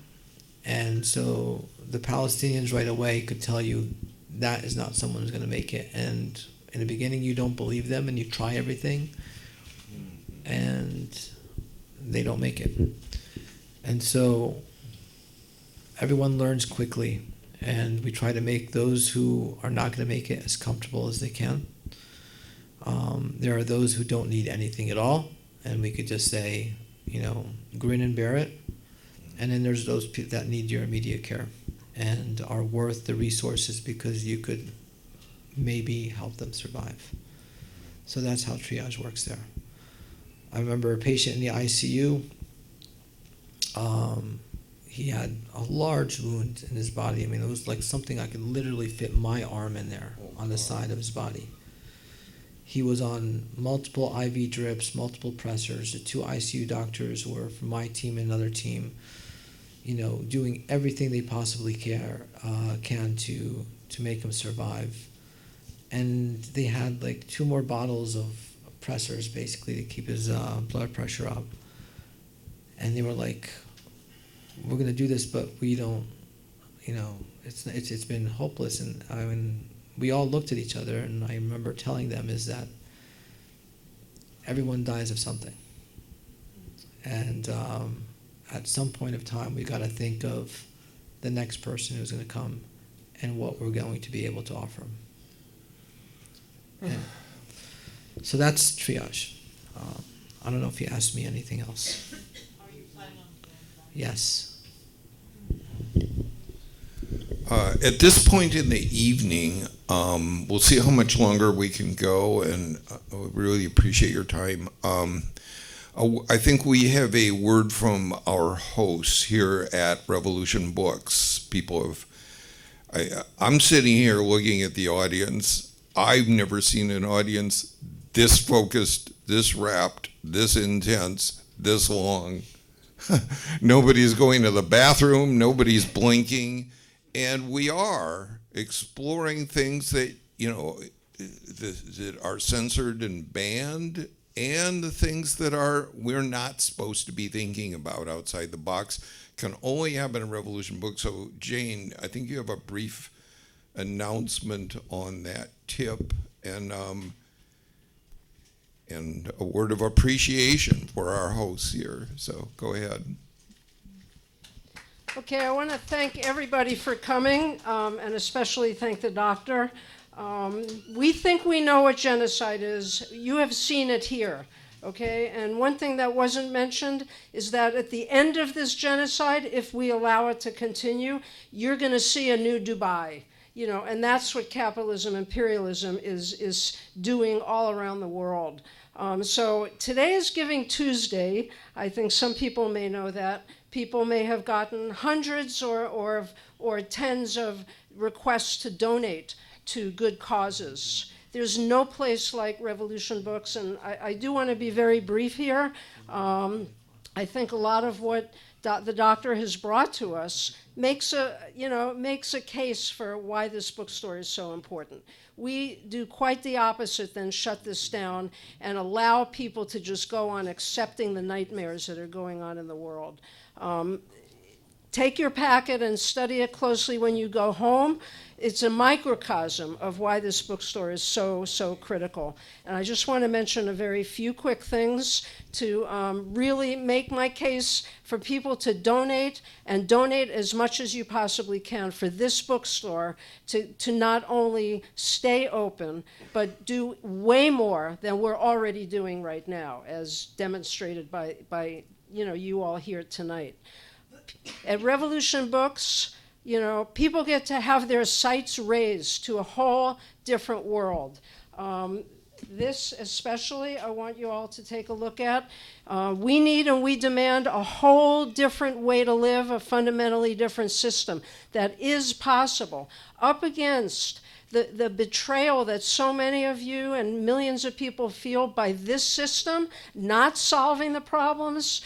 And so the Palestinians right away could tell you that is not someone who's going to make it. And in the beginning, you don't believe them and you try everything, and they don't make it. And so everyone learns quickly, and we try to make those who are not going to make it as comfortable as they can. There are those who don't need anything at all, and we could just say, grin and bear it. And then there's those people that need your immediate care and are worth the resources because you could maybe help them survive. So that's how triage works there. I remember a patient in the ICU. He had a large wound in his body. I mean, it was like something I could literally fit my arm in there on the side of his body. He was on multiple IV drips, multiple pressors. The 2 ICU doctors were from my team and another team, doing everything they possibly can to make him survive. And they had like 2 more bottles of pressors basically to keep his blood pressure up. And they were like, we're going to do this, but we don't, it's been hopeless. And I mean, we all looked at each other, and I remember telling them is that everyone dies of something. And at some point of time, we got to think of the next person who's going to come and what we're going to be able to offer them. And so that's triage. I don't know if you asked me anything else. Are you planning on going back? Yes. At this point in the evening, we'll see how much longer we can go, and we really appreciate your time. I think we have a word from our hosts here at Revolution Books. I'm sitting here looking at the audience. I've never seen an audience this focused, this rapt, this intense, this long. Nobody's going to the bathroom, nobody's blinking. And we are exploring things that, that are censored and banned, and the things that we're not supposed to be thinking about outside the box can only happen in Revolution Books. So, Jane, I think you have a brief announcement on that tip and a word of appreciation for our hosts here. So, go ahead. Okay, I want to thank everybody for coming, and especially thank the doctor. We think we know what genocide is. You have seen it here, okay? And one thing that wasn't mentioned is that at the end of this genocide, if we allow it to continue, you're going to see a new Dubai. And that's what capitalism, imperialism is doing all around the world. So today is Giving Tuesday. I think some people may know that. People may have gotten hundreds or tens of requests to donate to good causes. There's no place like Revolution Books, and I do want to be very brief here. I think a lot of what the doctor has brought to us makes a case for why this bookstore is so important. We do quite the opposite than shut this down and allow people to just go on accepting the nightmares that are going on in the world. Take your packet and study it closely when you go home. It's a microcosm of why this bookstore is so critical. And I just want to mention a very few quick things to really make my case for people to donate, and donate as much as you possibly can for this bookstore to not only stay open, but do way more than we're already doing right now, as demonstrated by you all here tonight. At Revolution Books, people get to have their sights raised to a whole different world. This especially, I want you all to take a look at. We need and we demand a whole different way to live, a fundamentally different system that is possible, up against the betrayal that so many of you and millions of people feel by this system, not solving the problems.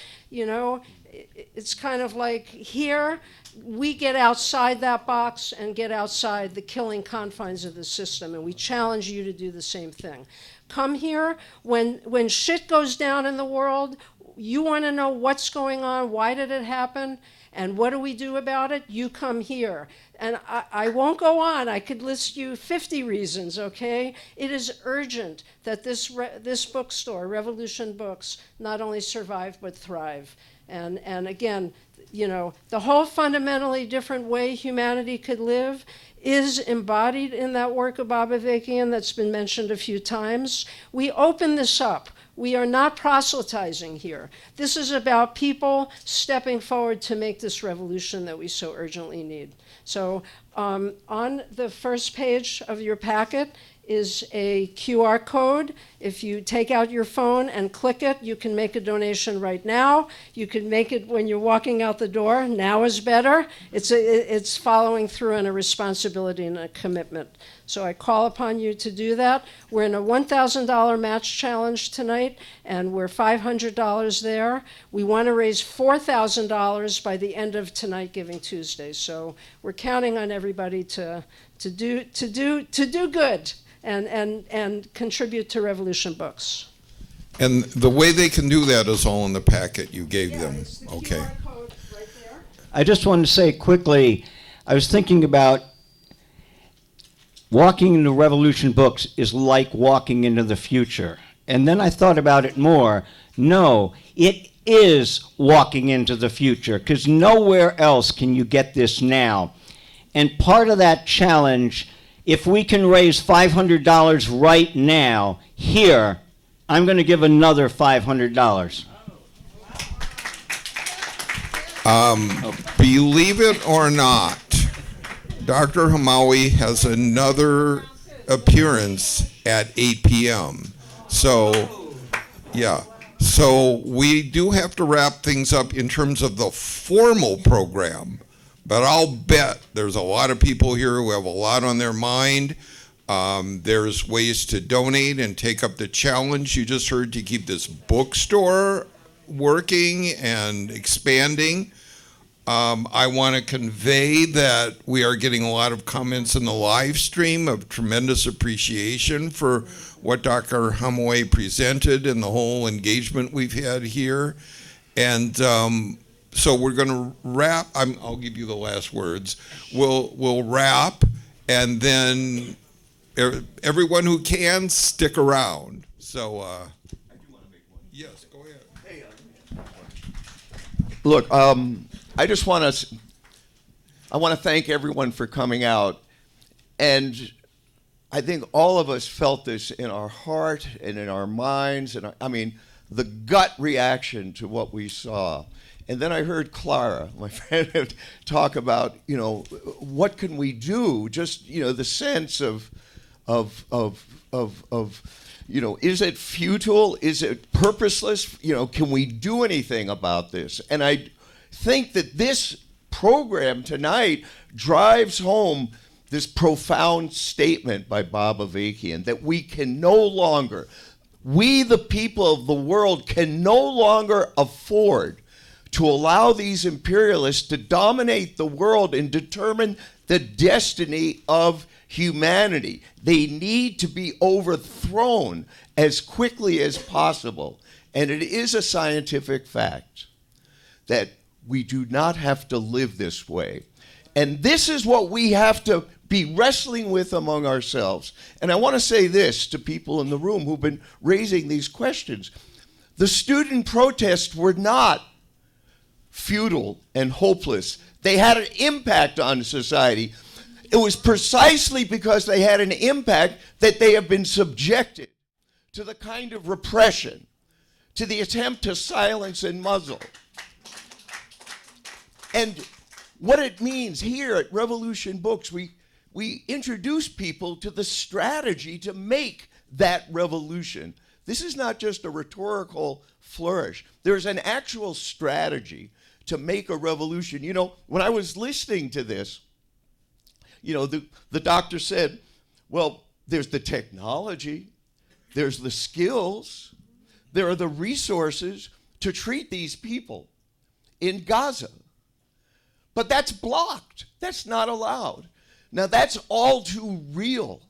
It's kind of like here, we get outside that box and get outside the killing confines of the system, and we challenge you to do the same thing. Come here, when shit goes down in the world, you want to know what's going on, why did it happen, and what do we do about it? You come here. And I won't go on. I could list you 50 reasons, okay? It is urgent that this bookstore, Revolution Books, not only survive but thrive. And again, the whole fundamentally different way humanity could live is embodied in that work of Baba Avakian that's been mentioned a few times. We open this up. We are not proselytizing here. This is about people stepping forward to make this revolution that we so urgently need. So on the first page of your packet is a QR code. If you take out your phone and click it, you can make a donation right now. You can make it when you're walking out the door. Now is better. It's following through on a responsibility and a commitment. So I call upon you to do that. We're in a $1,000 match challenge tonight, and we're $500 there. We want to raise $4,000 by the end of tonight, Giving Tuesday. So we're counting on everybody to do good and contribute to Revolution Books. And the way they can do that is all in the packet you gave them. It's the Okay. QR code right there. I just wanted to say quickly, I was thinking about walking into Revolution Books is like walking into the future. And then I thought about it more. No, it is walking into the future, because nowhere else can you get this now. And part of that challenge, if we can raise $500 right now, here, I'm going to give another $500. Believe it or not, Dr. Hamawy has another appearance at 8 p.m. So, yeah. So we do have to wrap things up in terms of the formal program. But I'll bet there's a lot of people here who have a lot on their mind. There's ways to donate and take up the challenge you just heard to keep this bookstore working and expanding. I want to convey that we are getting a lot of comments in the live stream of tremendous appreciation for what Dr. Hamawy presented and the whole engagement we've had here. And so we're going to wrap. I'll give you the last words. We'll wrap, and then everyone who can, stick around. So I do want to make one. Yes, go ahead. Look, I just want to thank everyone for coming out, and I think all of us felt this in our heart and in our minds, and the gut reaction to what we saw. And then I heard Clara, my friend, talk about, what can we do? Just, the sense of, is it futile? Is it purposeless? Can we do anything about this? And I think that this program tonight drives home this profound statement by Bob Avakian that we the people of the world, can no longer afford to allow these imperialists to dominate the world and determine the destiny of humanity. They need to be overthrown as quickly as possible. And it is a scientific fact that we do not have to live this way. And this is what we have to be wrestling with among ourselves. And I want to say this to people in the room who've been raising these questions. The student protests were not futile and hopeless. They had an impact on society. It was precisely because they had an impact that they have been subjected to the kind of repression, to the attempt to silence and muzzle. And what it means here at Revolution Books, we introduce people to the strategy to make that revolution. This is not just a rhetorical flourish. There's an actual strategy to make a revolution. When I was listening to this, the doctor said, well, there's the technology, there's the skills, there are the resources to treat these people in Gaza. But that's blocked. That's not allowed. Now, that's all too real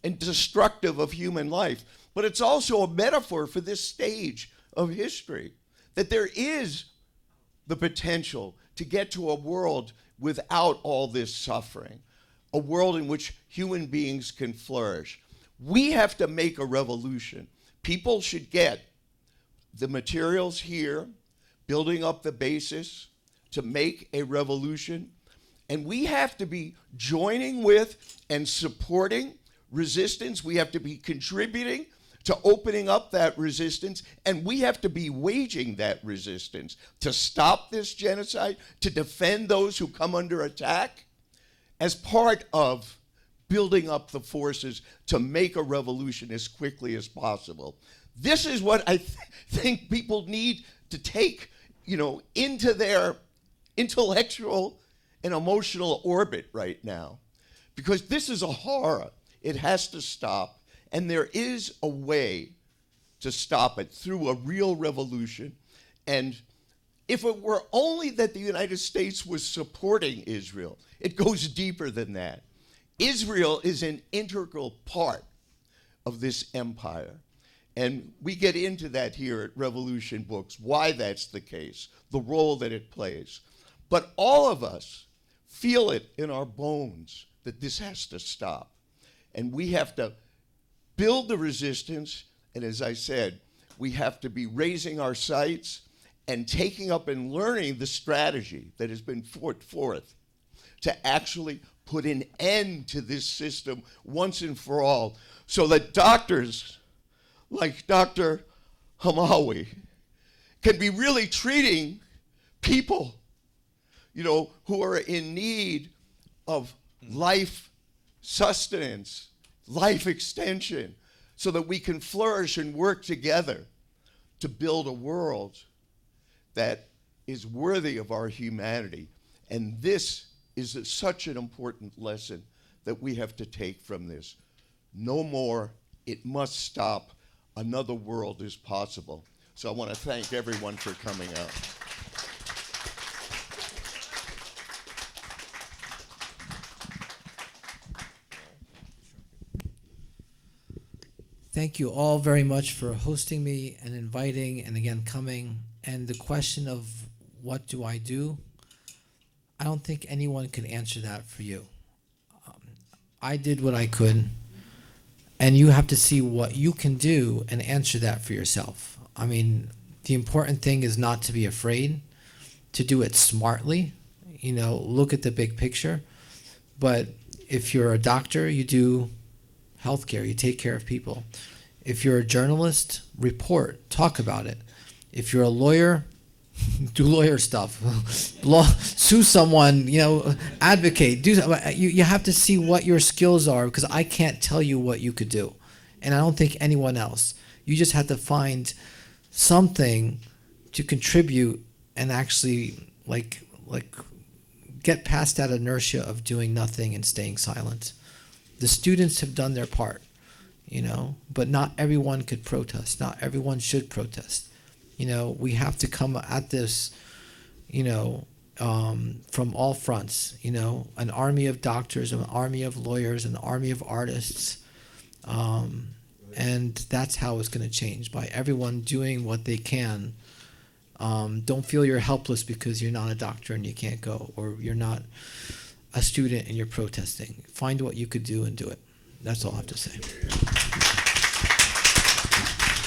and destructive of human life. But it's also a metaphor for this stage of history, that there is the potential to get to a world without all this suffering, a world in which human beings can flourish. We have to make a revolution. People should get the materials here, building up the basis to make a revolution. And we have to be joining with and supporting resistance. We have to be contributing to opening up that resistance. And we have to be waging that resistance to stop this genocide, to defend those who come under attack, as part of building up the forces to make a revolution as quickly as possible. This is what I think people need to take, into their intellectual and emotional orbit right now, because this is a horror. It has to stop, and there is a way to stop it through a real revolution. And if it were only that the United States was supporting Israel, it goes deeper than that. Israel is an integral part of this empire. And we get into that here at Revolution Books, why that's the case, the role that it plays. But all of us feel it in our bones that this has to stop. And we have to build the resistance. And as I said, we have to be raising our sights and taking up and learning the strategy that has been put forth to actually put an end to this system once and for all, so that doctors like Dr. Hamawy can be really treating people, who are in need of life sustenance, life extension, so that we can flourish and work together to build a world that is worthy of our humanity. And this is such an important lesson that we have to take from this. No more, it must stop. Another world is possible. So I want to thank everyone for coming out. Thank you all very much for hosting me and inviting and again coming. And the question of what do, I don't think anyone can answer that for you. I did what I could, and you have to see what you can do and answer that for yourself. I mean, the important thing is not to be afraid, to do it smartly, look at the big picture. But if you're a doctor, you do healthcare, you take care of people. If you're a journalist, report, talk about it. If you're a lawyer, do lawyer stuff, sue someone, advocate. You have to see what your skills are, because I can't tell you what you could do, and I don't think anyone else. You just have to find something to contribute and actually like get past that inertia of doing nothing and staying silent. The students have done their part, but not everyone could protest. Not everyone should protest. We have to come at this, from all fronts, an army of doctors, an army of lawyers, an army of artists. And that's how it's going to change, by everyone doing what they can. Don't feel you're helpless because you're not a doctor and you can't go, or you're not a student and you're protesting. Find what you could do and do it. That's all I have to say.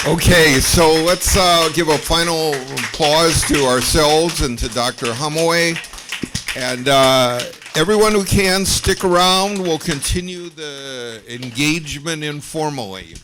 Okay, so let's give a final applause to ourselves and to Dr. Hamawy. And everyone who can, stick around. We'll continue the engagement informally.